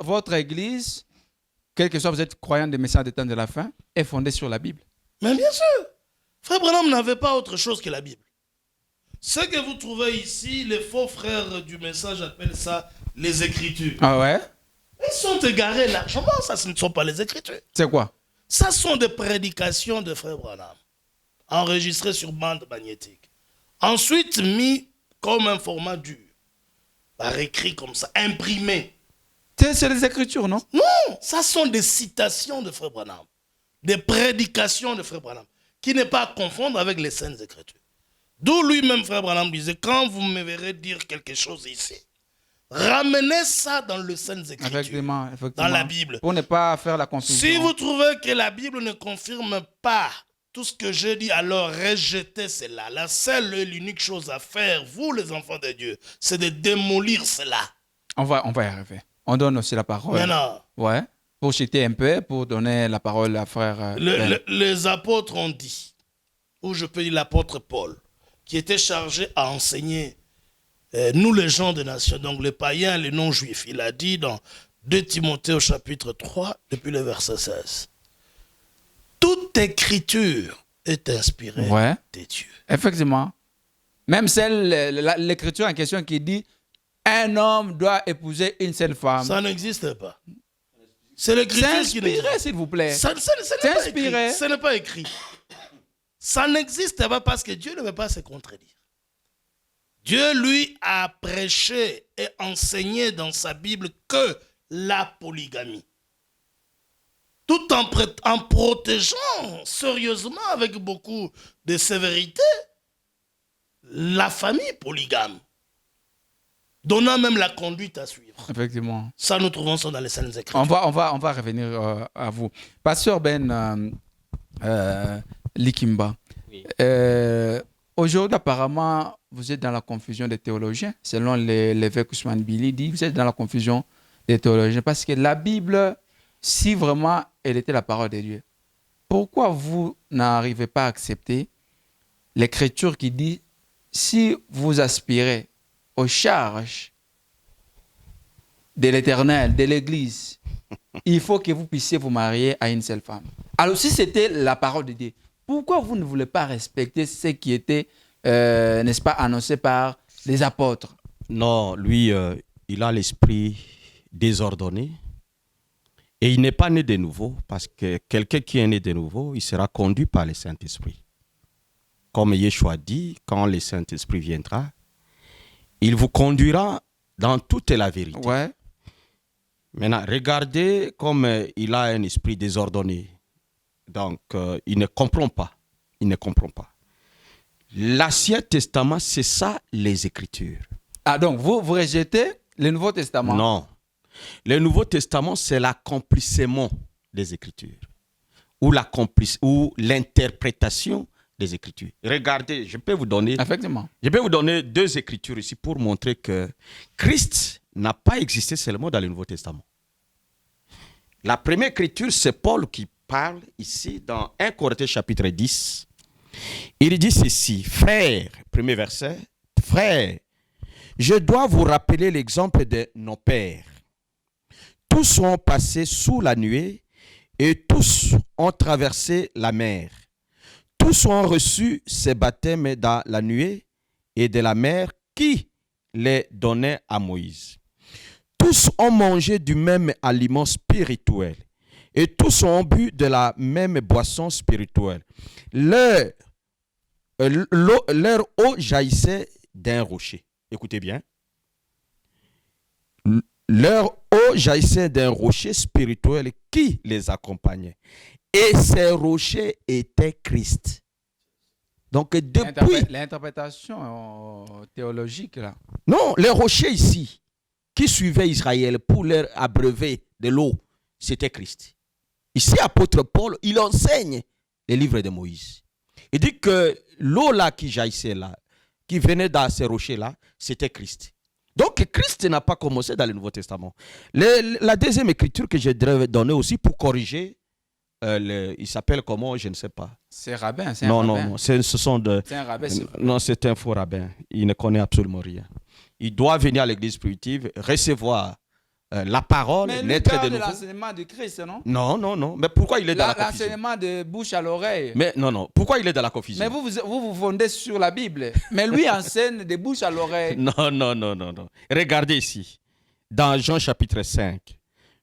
S1: votre église, quel que soit vous êtes croyant des messages des temps de la fin, est fondée sur la Bible.
S3: Mais bien sûr, Frère Branham n'avait pas autre chose que la Bible. Ce que vous trouvez ici, les faux frères du message appellent ça les Écritures.
S1: Ah ouais?
S3: Ils sont égarés largement, ça ce ne sont pas les Écritures.
S1: C'est quoi?
S3: Ça sont des prédications de Frère Branham, enregistrées sur bande magnétique. Ensuite mis comme un format dur, par écrit comme ça, imprimé.
S1: C'est les Écritures, non?
S3: Non, ça sont des citations de Frère Branham, des prédications de Frère Branham, qui n'est pas à confondre avec les Saintes Écritures. D'où lui-même, Frère Branham disait, quand vous me verrez dire quelque chose ici, ramenez ça dans le Saintes Écritures,
S1: Effectivement.
S3: dans la Bible.
S1: Pour ne pas faire la confusion.
S3: Si vous trouvez que la Bible ne confirme pas tout ce que je dis, alors rejetez cela. La seule et l'unique chose à faire, vous les enfants de Dieu, c'est de démolir cela.
S1: On va y arriver. On donne aussi la parole.
S3: Maintenant,
S1: Ouais. Pour citer un peu, pour donner la parole à frère.
S3: les apôtres ont dit, ou je peux dire l'apôtre Paul, qui était chargé à enseigner nous les gens des nations, donc les païens, les non-juifs. Il a dit dans 2 Timothée au chapitre 3, depuis le verset 16, toute écriture est inspirée de Dieu.
S1: Effectivement. Même l'écriture en question qui dit un homme doit épouser une seule femme.
S3: Ça n'existe pas. C'est l'écriture qui n'existe pas.
S1: S'il vous plaît.
S3: Ce n'est pas écrit. Ça n'existe pas parce que Dieu ne veut pas se contredire. Dieu, lui, a prêché et enseigné dans sa Bible que la polygamie. Tout en protégeant sérieusement, avec beaucoup de sévérité, la famille polygame. Donnant même la conduite à suivre.
S1: Effectivement.
S3: Ça, nous trouvons ça dans les Saintes Écritures.
S1: On va revenir à vous. Pasteur Ben Likimba.
S2: Oui.
S1: Aujourd'hui, apparemment, vous êtes dans la confusion des théologiens. Selon l'évêque Ousmane Billy, dit vous êtes dans la confusion des théologiens. Parce que la Bible, si vraiment elle était la parole de Dieu, pourquoi vous n'arrivez pas à accepter l'écriture qui dit si vous aspirez aux charges de l'Éternel, de l'Église, il faut que vous puissiez vous marier à une seule femme. Alors si c'était la parole de Dieu, pourquoi vous ne voulez pas respecter ce qui était n'est-ce pas, annoncé par les apôtres.
S2: Non, lui, il a l'esprit désordonné. Et il n'est pas né de nouveau, parce que quelqu'un qui est né de nouveau, il sera conduit par le Saint-Esprit. Comme Yeshua dit, quand le Saint-Esprit viendra, il vous conduira dans toute la vérité.
S1: Ouais.
S2: Maintenant, regardez comme il a un esprit désordonné. Donc, il ne comprend pas. Il ne comprend pas. L'Ancien Testament, c'est ça, les Écritures.
S1: Ah, donc vous rejetez le Nouveau Testament?
S2: Non. Le Nouveau Testament, c'est l'accomplissement des Écritures. Ou l'interprétation des Écritures. Regardez, je peux vous donner...
S1: Effectivement.
S2: Je peux vous donner 2 Écritures ici pour montrer que Christ n'a pas existé seulement dans le Nouveau Testament. La première Écriture, c'est Paul qui parle ici dans 1 Corinthiens chapitre 10. Il dit ceci, frères, premier verset, frères, je dois vous rappeler l'exemple de nos pères. Tous sont passés sous la nuée et tous ont traversé la mer. Tous ont reçu ces baptêmes dans la nuée et de la mer qui les donnait à Moïse. Tous ont mangé du même aliment spirituel et tous ont bu de la même boisson spirituelle. Leur eau jaillissait d'un rocher. Écoutez bien. Leur eau jaillissait d'un rocher spirituel qui les accompagnait. Et ces rochers étaient Christ. Donc depuis...
S1: L'interprétation théologique, là.
S2: Non, les rochers ici, qui suivaient Israël pour leur abreuver de l'eau, c'était Christ. Ici, apôtre Paul, il enseigne les livres de Moïse. Il dit que l'eau là qui jaillissait là, qui venait dans ces rochers-là, c'était Christ. Donc, Christ n'a pas commencé dans le Nouveau Testament. La deuxième écriture que je devrais donner aussi pour corriger, il s'appelle comment, je ne sais pas.
S1: C'est rabbin, c'est
S2: non,
S1: un
S2: non,
S1: rabbin.
S2: non, c'est
S1: un rabbin.
S2: Non, c'est un faux rabbin. Il ne connaît absolument rien. Il doit venir à l'église primitive, recevoir la parole,
S1: mais lui
S2: naître
S1: parle
S2: de
S1: de
S2: nouveau.
S1: l'enseignement de Christ, non?
S2: Non, non, non. Mais pourquoi il est dans la confusion?
S1: L'enseignement de bouche à l'oreille.
S2: Mais non, non. Pourquoi il est dans la confusion?
S1: Mais vous fondez sur la Bible. Mais lui enseigne de bouche à l'oreille.
S2: Non, non, non, non, non. Regardez ici, dans Jean chapitre 5,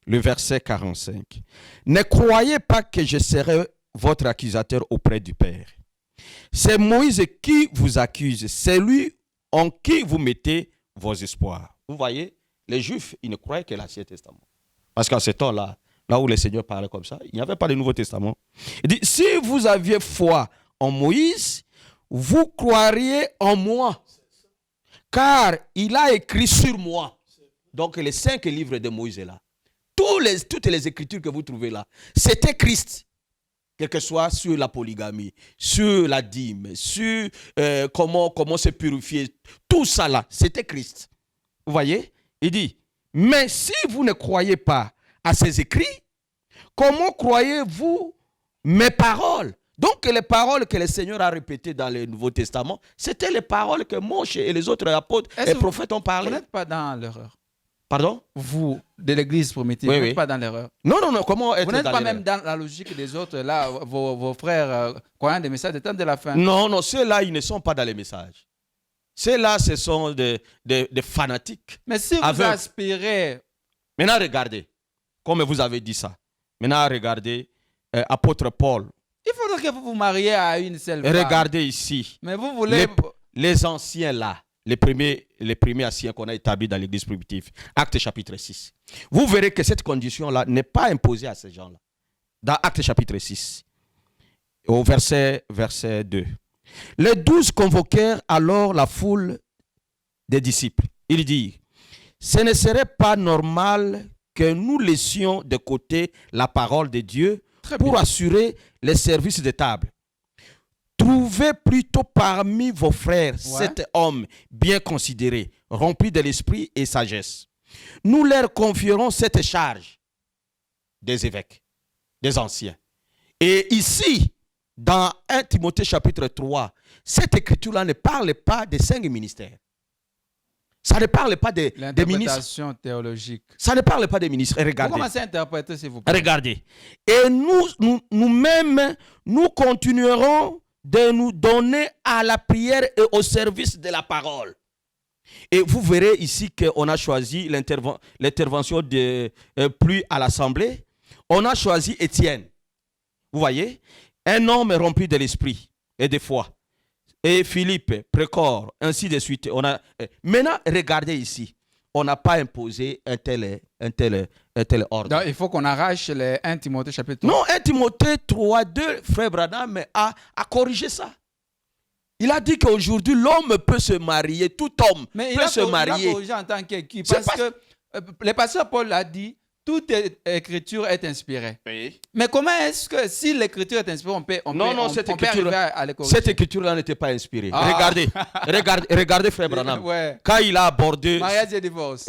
S2: le verset 45. Ne croyez pas que je serai votre accusateur auprès du Père. C'est Moïse qui vous accuse. C'est lui en qui vous mettez vos espoirs. Vous voyez, les Juifs, ils ne croyaient que l'Ancien Testament. Parce qu'à ce temps-là, là où le Seigneur parlait comme ça, il n'y avait pas de Nouveau Testament. Il dit, si vous aviez foi en Moïse, vous croiriez en moi. Car il a écrit sur moi. Donc les 5 livres de Moïse est là. Toutes les écritures que vous trouvez là, c'était Christ. Quel que soit sur la polygamie, sur la dîme, sur comment se purifier, tout ça là, c'était Christ. Vous voyez? Il dit, mais si vous ne croyez pas à ces écrits, comment croyez-vous mes paroles? Donc les paroles que le Seigneur a répétées dans le Nouveau Testament, c'était les paroles que Moïse et les autres apôtres et prophètes ont parlé.
S1: Vous n'êtes pas dans l'erreur.
S2: Pardon?
S1: Vous, de l'église primitive,
S2: Oui,
S1: vous n'êtes
S2: oui.
S1: pas dans l'erreur.
S2: Non, non, non, comment être
S1: Vous n'êtes
S2: dans
S1: pas
S2: l'erreur?
S1: même dans la logique des autres, là, vos frères croyant des messages de temps de la fin.
S2: Non, non, ceux-là, ils ne sont pas dans les messages. Ceux-là, ce sont des fanatiques.
S1: Mais si vous
S2: aveugles.
S1: aspirez...
S2: Maintenant, regardez, comme vous avez dit ça. Maintenant, regardez, apôtre Paul.
S1: Il faudrait que vous vous mariez à une seule femme.
S2: Regardez ici.
S1: Mais vous voulez...
S2: Les anciens là, les premiers anciens qu'on a établis dans l'église primitive, Actes chapitre 6. Vous verrez que cette condition-là n'est pas imposée à ces gens-là. Dans Actes chapitre 6, au verset 2. Les 12 convoquèrent alors la foule des disciples. Il dit, ce ne serait pas normal que nous laissions de côté la parole de Dieu pour assurer les services de table. Trouvez plutôt parmi vos frères 7 hommes bien considérés, remplis de l'esprit et sagesse. Nous leur confierons cette charge des évêques, des anciens. Et ici, dans 1 Timothée chapitre 3, cette écriture-là ne parle pas des 5 ministères. Ça ne parle pas des ministres.
S1: L'interprétation théologique.
S2: Ça ne parle pas des ministres. Et regardez.
S1: Vous commencez à interpréter, s'il vous plaît.
S2: Regardez. Et nous-mêmes, nous continuerons de nous donner à la prière et au service de la parole. Et vous verrez ici qu'on a choisi l'intervention de plus à l'Assemblée. On a choisi Étienne. Vous voyez, un homme rempli de l'esprit et de foi. Et Philippe, précore, ainsi de suite. Maintenant, regardez ici. On n'a pas imposé un tel ordre.
S1: Donc, il faut qu'on arrache les 1 Timothée chapitre 3.
S2: Non, 1 Timothée 3, 2, frère Branham a corrigé ça. Il a dit qu'aujourd'hui, l'homme peut se marier, tout homme peut se marier.
S1: Il a corrigé en tant qu'équipe. Parce que le pasteur Paul a dit, toute écriture est inspirée.
S2: Oui.
S1: Mais comment est-ce que si l'écriture est inspirée, on peut arriver à les corriger?
S2: Cette écriture-là n'était pas inspirée. Regardez frère Branham.
S1: Ouais.
S2: Quand il a abordé
S1: mariage et divorce.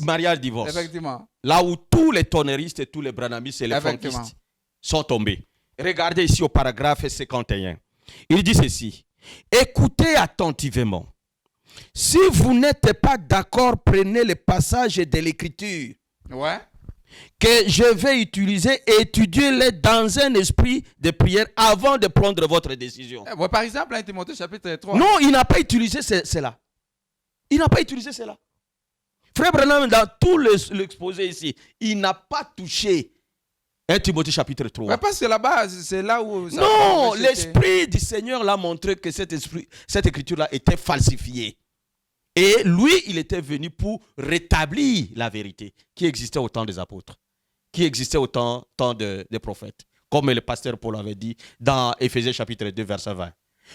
S2: Effectivement. Là où tous les tonneristes et tous les branhamistes et les franquistes sont tombés. Regardez ici au paragraphe 51. Il dit ceci. Écoutez attentivement. Si vous n'êtes pas d'accord, prenez les passages de l'écriture.
S1: Ouais.
S2: Que je vais utiliser et étudier-les dans un esprit de prière avant de prendre votre décision.
S1: Ouais, par exemple, 1 Timothée chapitre 3.
S2: Non, il n'a pas utilisé cela. Il n'a pas utilisé cela. Frère Branham, dans tout l'exposé ici, il n'a pas touché 1 Timothée chapitre 3.
S1: Ouais, parce que là-bas, c'est là où...
S2: Non, l'esprit du Seigneur l'a montré que cette écriture-là était falsifiée. Et lui, il était venu pour rétablir la vérité qui existait au temps des apôtres, qui existait au temps des prophètes, comme le pasteur Paul avait dit dans Éphésiens chapitre 2, verset 20.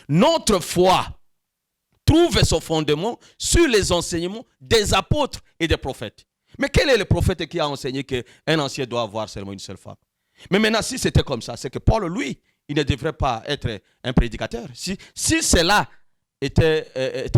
S2: Notre foi trouve son fondement sur les enseignements des apôtres et des prophètes. Mais quel est le prophète qui a enseigné qu'un ancien doit avoir seulement une seule femme? Mais maintenant, si c'était comme ça, c'est que Paul, lui, il ne devrait pas être un prédicateur. Si cela était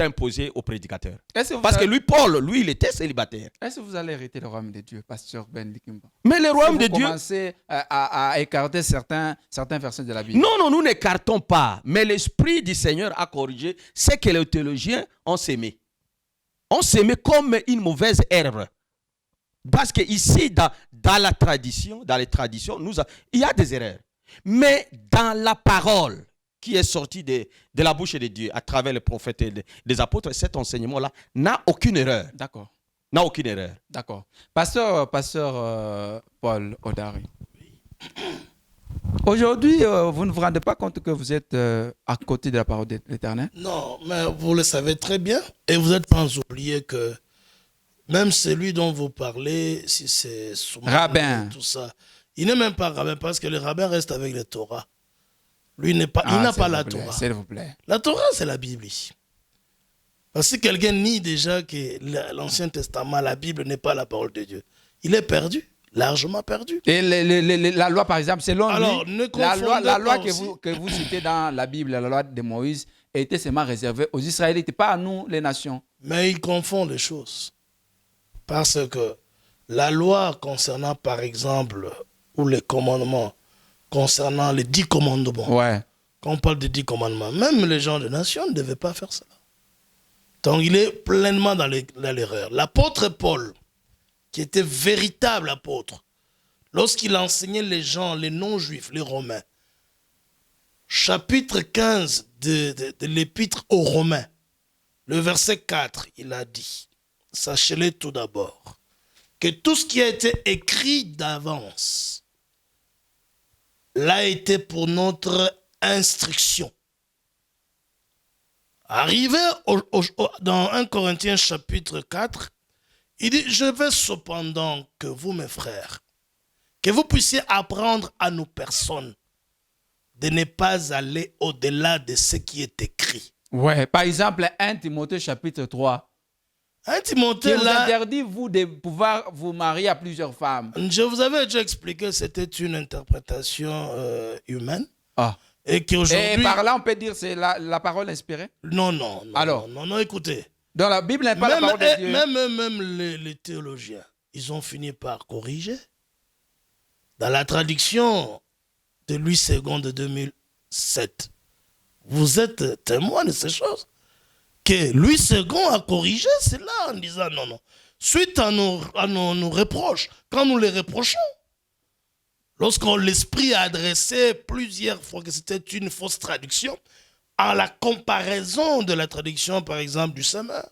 S2: imposé au prédicateur. Parce que lui, Paul, lui, il était célibataire.
S1: Est-ce que vous allez hériter le royaume de Dieu, pasteur Ben Likimba?
S2: Mais le royaume de Dieu...
S1: Vous commencez à écarter certains versets de la Bible.
S2: Non, nous n'écartons pas. Mais l'Esprit du Seigneur a corrigé ce que les théologiens ont sémé. On s'aimait comme une mauvaise herbe. Parce que ici, dans la tradition, il y a des erreurs. Mais dans la parole qui est sortie de la bouche de Dieu à travers les prophètes et les apôtres, cet enseignement-là n'a aucune erreur.
S1: D'accord.
S2: N'a aucune erreur.
S1: D'accord. Pasteur Paul Odari. Aujourd'hui, vous ne vous rendez pas compte que vous êtes à côté de la parole de l'Éternel?
S3: Non, mais vous le savez très bien. Et vous êtes sans oublier que même celui dont vous parlez, si c'est
S1: rabbin,
S3: tout ça, il n'est même pas rabbin parce que le rabbin reste avec la Torah. Lui, il n'a pas la Torah.
S1: S'il vous plaît.
S3: La Torah, c'est la Bible ici. Parce que quelqu'un nie déjà que l'Ancien Testament, la Bible n'est pas la parole de Dieu, il est perdu, largement perdu.
S1: Et la loi, par exemple, selon lui, la loi que vous citez dans la Bible, la loi de Moïse, était seulement réservée aux Israélites, pas à nous, les nations.
S3: Mais il confond les choses. Parce que la loi concernant, par exemple, ou les commandements, concernant les 10 commandements,
S1: ouais.
S3: Quand on parle des 10 commandements, même les gens de nation ne devaient pas faire cela. Donc il est pleinement dans l'erreur. L'apôtre Paul, qui était véritable apôtre, lorsqu'il enseignait les gens, les non-juifs, les Romains, chapitre 15 de l'épître aux Romains, le verset 4, il a dit, sachez-le tout d'abord, que tout ce qui a été écrit d'avance l'a été pour notre instruction. Arrivé dans 1 Corinthiens chapitre 4, il dit, je veux cependant que vous, mes frères, que vous puissiez apprendre à nos personnes de ne pas aller au-delà de ce qui est écrit.
S1: Ouais, par exemple, 1 Timothée chapitre 3.
S3: 1 Timothée,
S1: qui vous interdit, vous, de pouvoir vous marier à plusieurs femmes.
S3: Je vous avais déjà expliqué que c'était une interprétation humaine.
S1: Ah.
S3: Et
S1: par là, on peut dire que c'est la parole inspirée?
S3: Non.
S1: Alors,
S3: non, écoutez.
S1: Dans la Bible n'est pas la parole de Dieu.
S3: Même les théologiens, ils ont fini par corriger. Dans la traduction de Louis II de 2007, vous êtes témoin de ces choses. Que Louis II a corrigé cela en disant non. Suite à nos reproches, quand nous les reprochons, lorsqu'on l'esprit a adressé plusieurs fois que c'était une fausse traduction, à la comparaison de la traduction, par exemple, du Semeur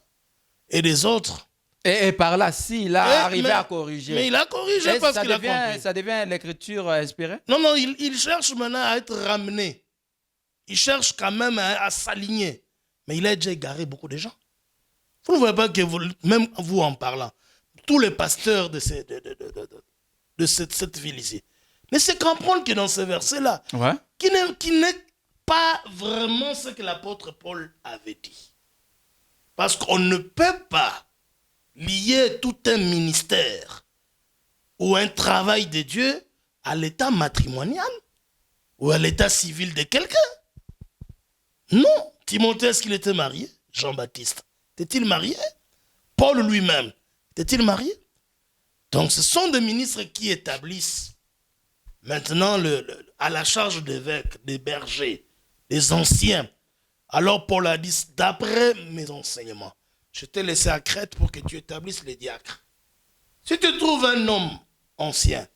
S3: et des autres.
S1: Et par là, s'il a arrivé à corriger.
S3: Mais il a corrigé parce qu'il a compris.
S1: Ça devient l'écriture inspirée?
S3: Non, non, il cherche maintenant à être ramené. Il cherche quand même à s'aligner. Mais il a déjà égaré beaucoup de gens. Vous ne voyez pas que vous, même vous en parlant, tous les pasteurs de cette ville ici, laissez comprendre que dans ce verset-là,
S1: Ouais.
S3: qui n'est pas vraiment ce que l'apôtre Paul avait dit. Parce qu'on ne peut pas lier tout un ministère ou un travail de Dieu à l'état matrimonial ou à l'état civil de quelqu'un. Non. Timothée, est-ce qu'il était marié? Jean-Baptiste, était-il marié? Paul lui-même, était-il marié? Donc ce sont des ministres qui établissent maintenant à la charge d'évêques, des bergers, des anciens. Alors Paul a dit, d'après mes enseignements, je t'ai laissé à Crète pour que tu établisses les diacres. Si tu trouves un homme ancien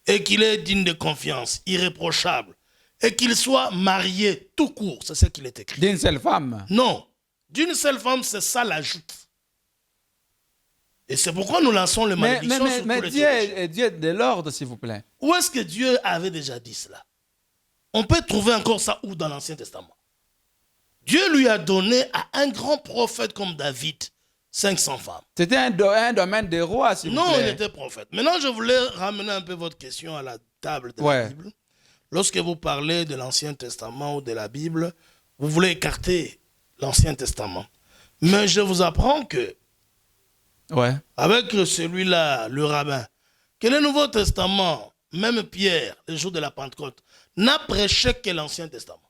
S3: et qu'il est digne de confiance, irréprochable, et qu'il soit marié tout court, c'est ce qu'il est écrit.
S1: D'une seule femme?
S3: Non, d'une seule femme, c'est ça l'ajoute. Et c'est pourquoi nous lançons le malédiction sur tous les théologiens.
S1: Dieu est de l'ordre, s'il vous plaît.
S3: Où est-ce que Dieu avait déjà dit cela? On peut trouver encore ça où dans l'Ancien Testament? Dieu lui a donné à un grand prophète comme David 500 femmes.
S1: C'était un domaine des rois, s'il vous plaît.
S3: Non, il était prophète. Maintenant, je voulais ramener un peu votre question à la table de la Bible. Lorsque vous parlez de l'Ancien Testament ou de la Bible, vous voulez écarter l'Ancien Testament. Mais je vous apprends que, avec celui-là, le rabbin, que le Nouveau Testament, même Pierre, le jour de la Pentecôte, n'a prêché que l'Ancien Testament.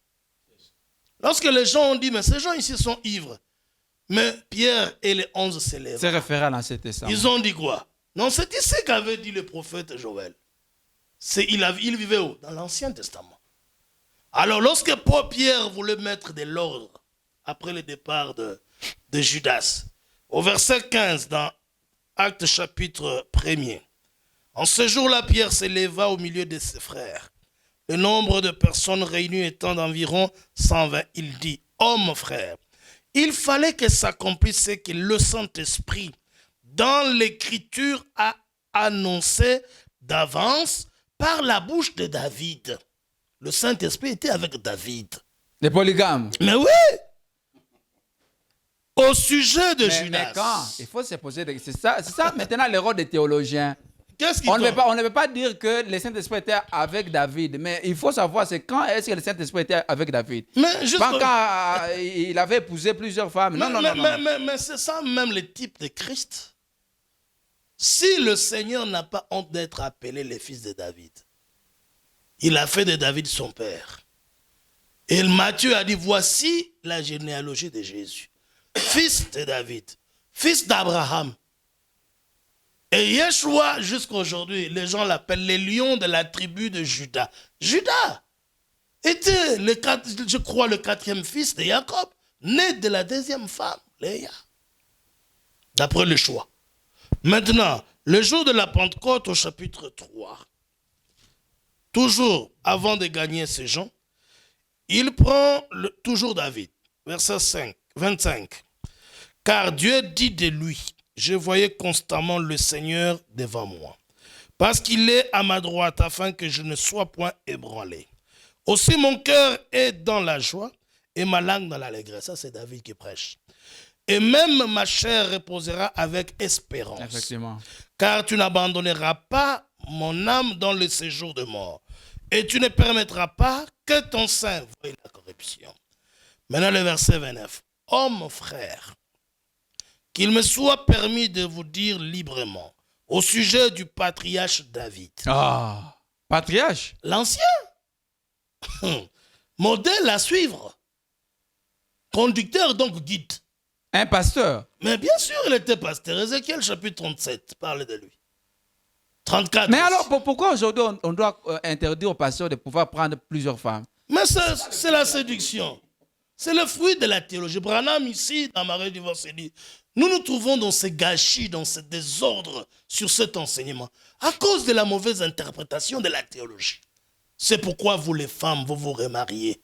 S3: Lorsque les gens ont dit, mais ces gens ici sont ivres, mais Pierre et les 11 s'élèvent.
S1: C'est référé à l'Ancien Testament.
S3: Ils ont dit quoi? Non, c'est ici qu'avait dit le prophète Joël. Il vivait où? Dans l'Ancien Testament. Alors, lorsque Pierre voulait mettre de l'ordre après le départ de Judas, au verset 15, dans Actes chapitre 1er, en ce jour-là, Pierre s'éleva au milieu de ses frères. Le nombre de personnes réunies étant d'environ 120, il dit, « Hommes, frères, il fallait que s'accomplisse ce que le Saint-Esprit, dans l'Écriture, a annoncé d'avance par la bouche de David. » Le Saint-Esprit était avec David.
S1: Les polygames.
S3: Mais oui! Au sujet de Judas.
S1: Mais quand? Il faut se poser des questions. C'est ça maintenant le rôle des théologiens.
S3: Qu'est-ce qui
S1: on ne peut pas dire que le Saint-Esprit était avec David, mais il faut savoir c'est quand est-ce que le Saint-Esprit était avec David.
S3: Mais juste
S1: quand il avait épousé plusieurs femmes.
S3: Mais c'est ça même le type de Christ. Si le Seigneur n'a pas honte d'être appelé le fils de David, il a fait de David son père. Et Matthieu a dit, voici la généalogie de Jésus. Fils de David, fils d'Abraham. Et Yeshua, jusqu'à aujourd'hui, les gens l'appellent le lion de la tribu de Juda. Juda était, je crois, le 4e fils de Jacob, né de la 2e femme, Léa. D'après le choix. Maintenant, le jour de la Pentecôte au chapitre 3, toujours avant de gagner ces gens, il prend toujours David, verset 25. Car Dieu dit de lui, je voyais constamment le Seigneur devant moi, parce qu'il est à ma droite afin que je ne sois point ébranlé. Aussi mon cœur est dans la joie et ma langue dans l'allégresse. Ça c'est David qui prêche. Et même ma chair reposera avec espérance.
S1: Effectivement.
S3: Car tu n'abandonneras pas mon âme dans le séjour de mort. Et tu ne permettras pas que ton sein voie la corruption. Maintenant le verset 29. Homme frère, qu'il me soit permis de vous dire librement au sujet du patriarche David.
S1: Ah, patriarche?
S3: L'ancien. Modèle à suivre. Conducteur, donc guide.
S1: Un pasteur.
S3: Mais bien sûr, il était pasteur. Ézéchiel chapitre 37 parle de lui. 34.
S1: Mais alors, pourquoi aujourd'hui on doit interdire aux pasteurs de pouvoir prendre plusieurs femmes?
S3: Mais c'est la séduction. C'est le fruit de la théologie. Branham, ici, dans Marais Divorce, il dit, nous nous trouvons dans ce gâchis, dans ce désordre sur cet enseignement, à cause de la mauvaise interprétation de la théologie. C'est pourquoi vous, les femmes, vous vous remariez.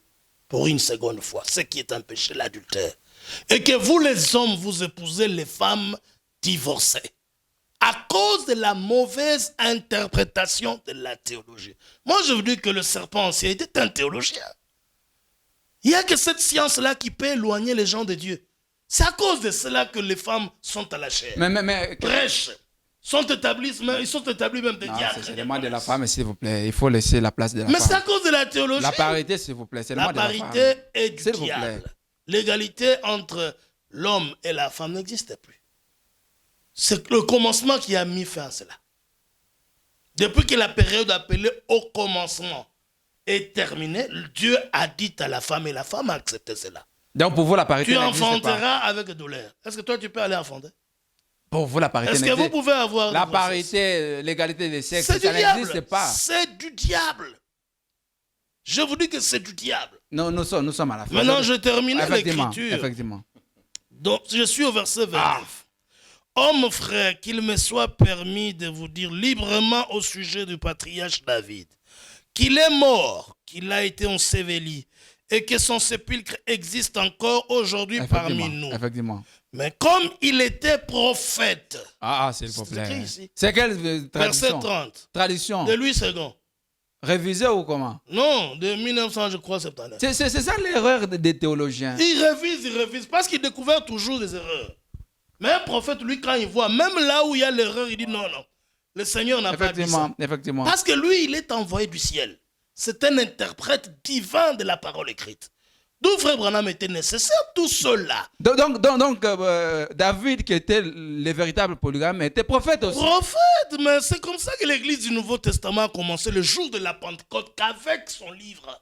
S3: pour une seconde fois, ce qui est un péché, l'adultère. Et que vous les hommes, vous épousez les femmes divorcées. À cause de la mauvaise interprétation de la théologie. Moi, je vous dis que le serpent ancien était un théologien. Il n'y a que cette science-là qui peut éloigner les gens de Dieu. C'est à cause de cela que les femmes sont à la chair. Prêchent. Ils sont établis même des diacres.
S1: C'est le mal de la femme, s'il vous plaît. Il faut laisser la place de la femme.
S3: Mais c'est à cause de la théologie.
S1: La parité, s'il vous plaît. C'est le
S3: la
S1: mal de la femme.
S3: parité est du diable. L'égalité entre l'homme et la femme n'existe plus. C'est le commencement qui a mis fin à cela. Depuis que la période appelée au commencement est terminée, Dieu a dit à la femme et la femme a accepté cela.
S1: Donc pour vous, la parité n'existe pas.
S3: Tu enfanteras avec douleur. Est-ce que toi, tu peux aller enfanter?
S1: Pour vous, la parité
S3: n'existe pas. Est-ce que vous pouvez avoir
S1: la parité, l'égalité des sexes,
S3: ça
S1: n'existe pas.
S3: C'est du diable. Je vous dis que c'est du diable.
S1: Non, nous sommes à la fin.
S3: Maintenant, je termine l'écriture.
S1: Effectivement.
S3: Donc, je suis au verset 29. Homme frère, qu'il me soit permis de vous dire librement au sujet du patriarche David, qu'il est mort, qu'il a été enseveli, et que son sépulcre existe encore aujourd'hui parmi nous.
S1: Effectivement.
S3: Mais comme il était prophète.
S1: S'il vous plaît. C'est quelle tradition?
S3: Verset 30.
S1: Tradition.
S3: De Louis II.
S1: Révisé ou comment?
S3: Non, de 1900, je crois, 79.
S1: C'est ça l'erreur des théologiens.
S3: Il révise, parce qu'il découvre toujours des erreurs. Mais un prophète, lui, quand il voit, même là où il y a l'erreur, il dit non. Le Seigneur n'a pas dit ça.
S1: Effectivement.
S3: Parce que lui, il est envoyé du ciel. C'est un interprète divin de la parole écrite. D'où Frère Branham était nécessaire, tout cela.
S1: Donc David, qui était le véritable polygame, était prophète aussi.
S3: Prophète, mais c'est comme ça que l'église du Nouveau Testament a commencé le jour de la Pentecôte, qu'avec son livre.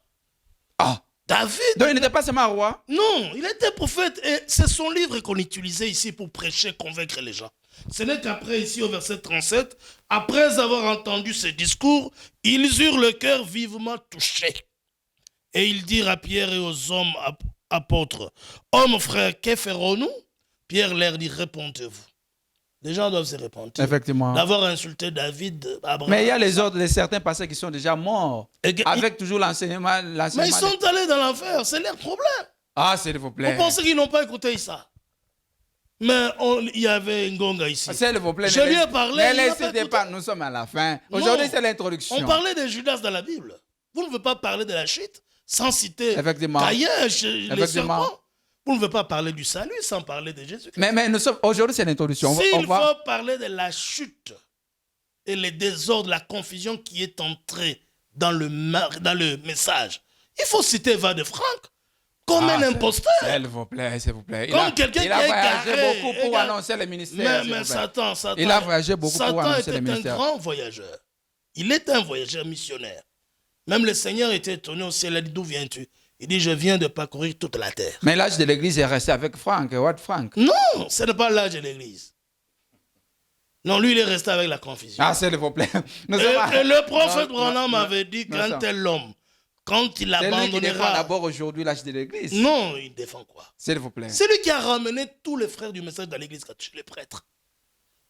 S3: David.
S1: Donc il n'était pas seulement roi.
S3: Non, il était prophète et c'est son livre qu'on utilisait ici pour prêcher, convaincre les gens. Ce n'est qu'après, ici au verset 37, après avoir entendu ce discours, ils eurent le cœur vivement touché. Et ils dirent à Pierre et aux hommes apôtres, hommes frères, que ferons-nous? Pierre leur dit, répondez-vous. Les gens doivent se repentir.
S1: Effectivement.
S3: D'avoir insulté David, Abraham.
S1: Mais il y a certains pasteurs qui sont déjà morts. Avec toujours l'enseignement.
S3: Mais ils sont allés dans l'enfer, c'est leur problème.
S1: S'il vous plaît.
S3: Vous pensez qu'ils n'ont pas écouté ça? Mais il y avait Ngonga ici.
S1: S'il vous plaît.
S3: Je lui ai parlé.
S1: Ne laissez pas, nous sommes à la fin. Aujourd'hui, c'est l'introduction.
S3: On parlait de Judas dans la Bible. Vous ne pouvez pas parler de la chute sans citer Caïn, les serpents. Vous ne pouvez pas parler du salut sans parler de Jésus.
S1: Mais aujourd'hui, c'est l'introduction.
S3: S'il faut parler de la chute et les désordres, la confusion qui est entrée dans le message, il faut citer Eva de Franck comme un imposteur.
S1: S'il vous plaît.
S3: Comme quelqu'un qui est
S1: voyagé beaucoup pour annoncer le ministère.
S3: Mais Satan,
S1: il a voyagé beaucoup pour annoncer le ministère.
S3: Satan était un grand voyageur. Il est un voyageur missionnaire. Même le Seigneur était étonné au ciel. Il a dit, d'où viens-tu? Il dit, je viens de parcourir toute la terre.
S1: Mais l'âge de l'église est resté avec Franck. Franck.
S3: Non, ce n'est pas l'âge de l'église. Non, lui, il est resté avec la confusion.
S1: S'il vous plaît.
S3: Et le prophète Branham avait dit qu'un tel homme, quand il abandonnera... C'est lui qui défend
S1: d'abord aujourd'hui l'âge de l'église.
S3: Non, il défend quoi?
S1: S'il vous plaît.
S3: C'est lui qui a ramené tous les frères du message dans l'église catholique, les prêtres.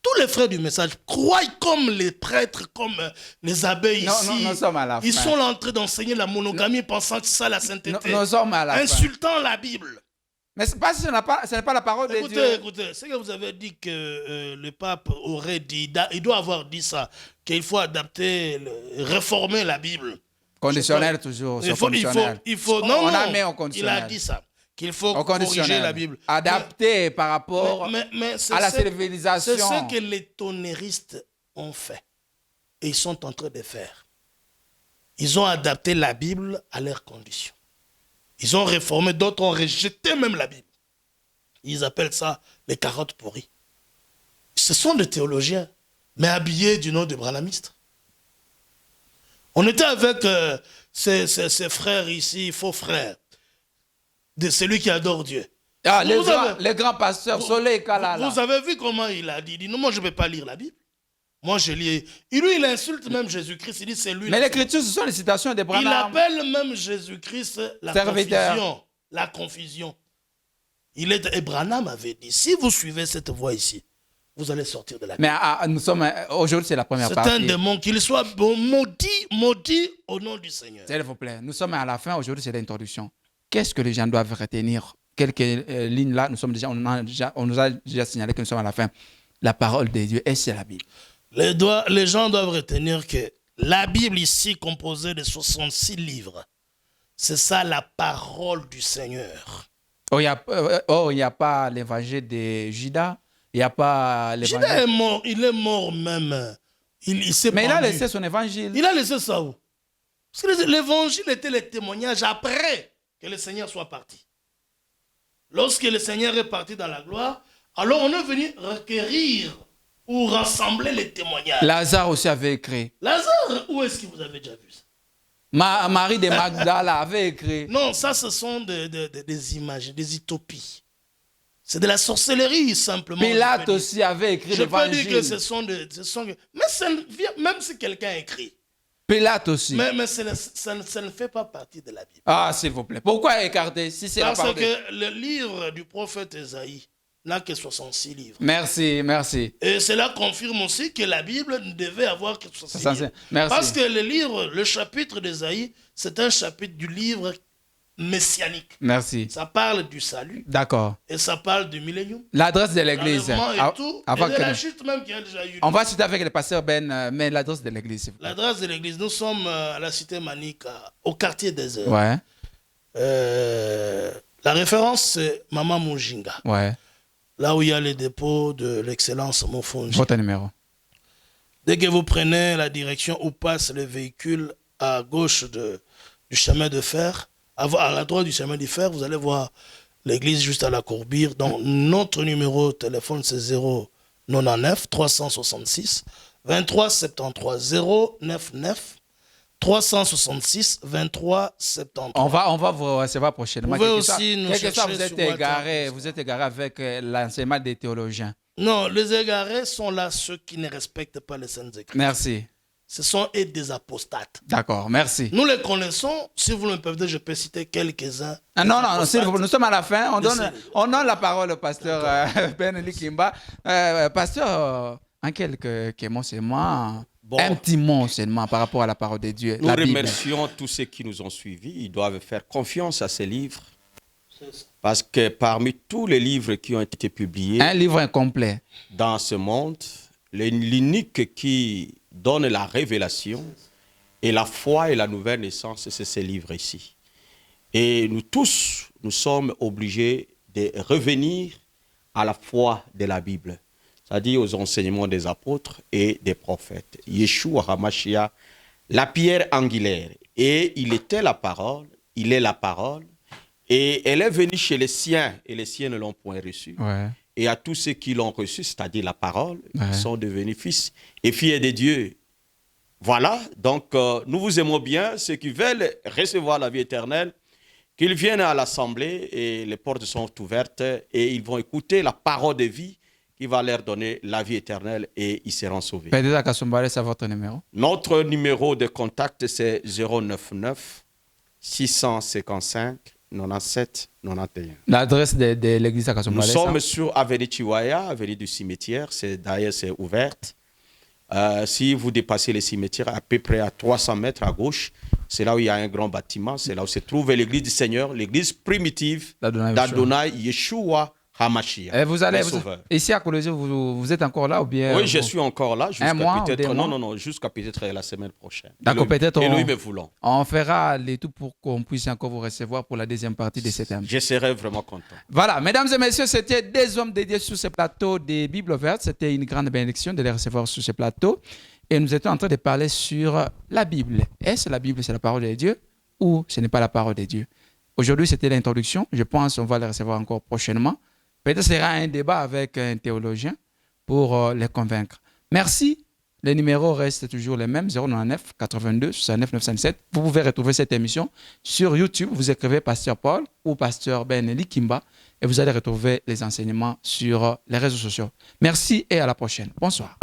S3: Tous les frères du message croient comme les prêtres, comme les abbés ici.
S1: Nous sommes à la fin.
S3: Ils sont en train d'enseigner la monogamie pensant que c'est ça la sainteté.
S1: Nous sommes à la fin.
S3: Insultant la Bible.
S1: Mais ce n'est pas la parole de Dieu.
S3: Écoutez, c'est que vous avez dit que le pape aurait dit, il doit avoir dit ça, qu'il faut adapter, réformer la Bible.
S1: Conditionnel toujours.
S3: Il a dit ça. Qu'il faut corriger la Bible.
S1: Adapter par rapport à la civilisation.
S3: C'est ce que les tonnéristes ont fait. Et ils sont en train de faire. Ils ont adapté la Bible à leurs conditions. Ils ont réformé, d'autres ont rejeté même la Bible. Ils appellent ça les carottes pourries. Ce sont des théologiens, mais habillés du nom de branhamistes. On était avec ces frères ici, faux frères, de celui qui adore Dieu.
S1: Les grands pasteurs, Soleil Kalala.
S3: Vous avez vu comment il a dit? Il dit non, moi je ne vais pas lire la Bible. Moi je lis. Et lui, il insulte même Jésus-Christ. Il dit c'est lui.
S1: Mais l'écriture, ce sont les citations de Branham.
S3: Il appelle même Jésus-Christ la confusion. Et Branham avait dit, si vous suivez cette voie ici, vous allez sortir de la Bible.
S1: Mais aujourd'hui, c'est la première partie.
S3: C'est un démon, qu'il soit maudit au nom du Seigneur.
S1: S'il vous plaît, nous sommes à la fin, aujourd'hui, c'est l'introduction. qu'est-ce que les gens doivent retenir? Quelques lignes là, on nous a déjà signalé que nous sommes à la fin. La parole de Dieu, et c'est la Bible.
S3: Les gens doivent retenir que la Bible ici, composée de 66 livres, c'est ça la parole du Seigneur.
S1: Il n'y a pas l'évangile de Judas, il n'y a pas l'évangile...
S3: Judas est mort, il est mort même. Il s'est
S1: Mais
S3: pendu.
S1: il a laissé son évangile.
S3: Il a laissé ça où? Parce que l'évangile était le témoignage après que le Seigneur soit parti. Lorsque le Seigneur est parti dans la gloire, alors on est venu requérir ou rassembler les témoignages.
S1: Lazare aussi avait écrit.
S3: Lazare, où est-ce que vous avez déjà vu ça?
S1: Marie de Magdala avait écrit.
S3: Non, ça ce sont des images, des utopies. C'est de la sorcellerie simplement.
S1: Pilate aussi avait écrit l'évangile.
S3: Je peux dire que ce sont mais ça même si quelqu'un écrit.
S1: Pilate aussi.
S3: Mais ça ne fait pas partie de la Bible.
S1: Ah, s'il vous plaît. Pourquoi écarter si c'est la parole?
S3: Parce que le livre du prophète Ésaïe n'a que 66 livres.
S1: Merci.
S3: Et cela confirme aussi que la Bible ne devait avoir que 66 livres.
S1: Merci.
S3: Parce que le chapitre d'Ésaïe, c'est un chapitre du livre messianique.
S1: Merci.
S3: Ça parle du salut.
S1: D'accord.
S3: Et ça parle du millénium.
S1: L'adresse de l'église.
S3: Et tout. Et de la chute même qui a déjà eu lieu.
S1: On va citer avec le pasteur Ben, mais l'adresse de l'église.
S3: L'adresse de l'église, nous sommes à la cité Manique, au quartier des Heures.
S1: Ouais.
S3: La référence, c'est Mama Mujinga.
S1: Ouais.
S3: Là où il y a les dépôts de l'excellence Mofonji.
S1: Votre numéro.
S3: Dès que vous prenez la direction où passe le véhicule à gauche du chemin de fer, à la droite du chemin de fer, vous allez voir l'église juste à la Courbire. Donc, notre numéro de téléphone, c'est 099 366 23 73 099 366 23 73.
S1: On va vous recevoir prochainement.
S3: Vous pouvez aussi nous chercher
S1: vous êtes égaré, vous êtes égaré avec l'enseignement des théologiens.
S3: Non, les égarés sont là ceux qui ne respectent pas les saintes écritures.
S1: Merci.
S3: Ce sont des apostates.
S1: D'accord, merci.
S3: Nous les connaissons. Si vous me permettez, je peux citer quelques-uns.
S1: Non, nous sommes à la fin. On donne la parole au pasteur Ben Likimba. Pasteur, en quelques mots seulement, un petit mot seulement par rapport à la parole de Dieu.
S2: Nous remercions tous ceux qui nous ont suivis. Ils doivent faire confiance à ces livres. Parce que parmi tous les livres qui ont été publiés,
S1: un livre incomplet
S2: dans ce monde, l'unique qui donne la révélation et la foi et la nouvelle naissance, c'est ces livres ici. Et nous tous, nous sommes obligés de revenir à la foi de la Bible, c'est-à-dire aux enseignements des apôtres et des prophètes. Yeshua HaMashiach, la pierre angulaire. Et il était la parole, il est la parole, et elle est venue chez les siens, et les siens ne l'ont point reçue.
S1: Ouais.
S2: Et à tous ceux qui l'ont reçu, c'est-à-dire la parole, ils sont devenus fils et filles de Dieu. Voilà, donc nous vous aimons bien. Ceux qui veulent recevoir la vie éternelle, qu'ils viennent à l'assemblée et les portes sont ouvertes et ils vont écouter la parole de vie qui va leur donner la vie éternelle et ils seront sauvés.
S1: Pédéza Kassombale, c'est votre numéro?
S2: Notre numéro de contact, c'est 099 655 97 91.
S1: L'adresse de l'église à Kassombale.
S2: Nous sommes sur Avenue Chiwaya, Avenue du cimetière. D'ailleurs, c'est ouverte. Si vous dépassez le cimetière, à peu près à 300 mètres à gauche, c'est là où il y a un grand bâtiment. C'est là où se trouve l'église du Seigneur, l'église primitive d'Adonai Yeshua HaMashiach.
S1: Et vous allez, ici à Colosie, vous êtes encore là ou bien?
S2: Oui, je suis encore là jusqu'à peut-être jusqu'à peut-être la semaine prochaine.
S1: D'accord, peut-être.
S2: Et nous me voulons.
S1: On fera les tout pour qu'on puisse encore vous recevoir pour la deuxième partie de cette année.
S2: Je serai vraiment content.
S1: Voilà, mesdames et messieurs, c'était des hommes dédiés sur ce plateau des Bibles vertes. C'était une grande bénédiction de les recevoir sur ce plateau. Et nous étions en train de parler sur la Bible. Est-ce la Bible, c'est la parole de Dieu ou ce n'est pas la parole de Dieu? Aujourd'hui, c'était l'introduction. Je pense qu'on va les recevoir encore prochainement. Peut-être ce sera un débat avec un théologien pour les convaincre. Merci. Les numéros restent toujours les mêmes, 099 82 69 907. Vous pouvez retrouver cette émission sur YouTube. Vous écrivez Pasteur Paul ou Pasteur Ben Likimba et vous allez retrouver les enseignements sur les réseaux sociaux. Merci et à la prochaine. Bonsoir.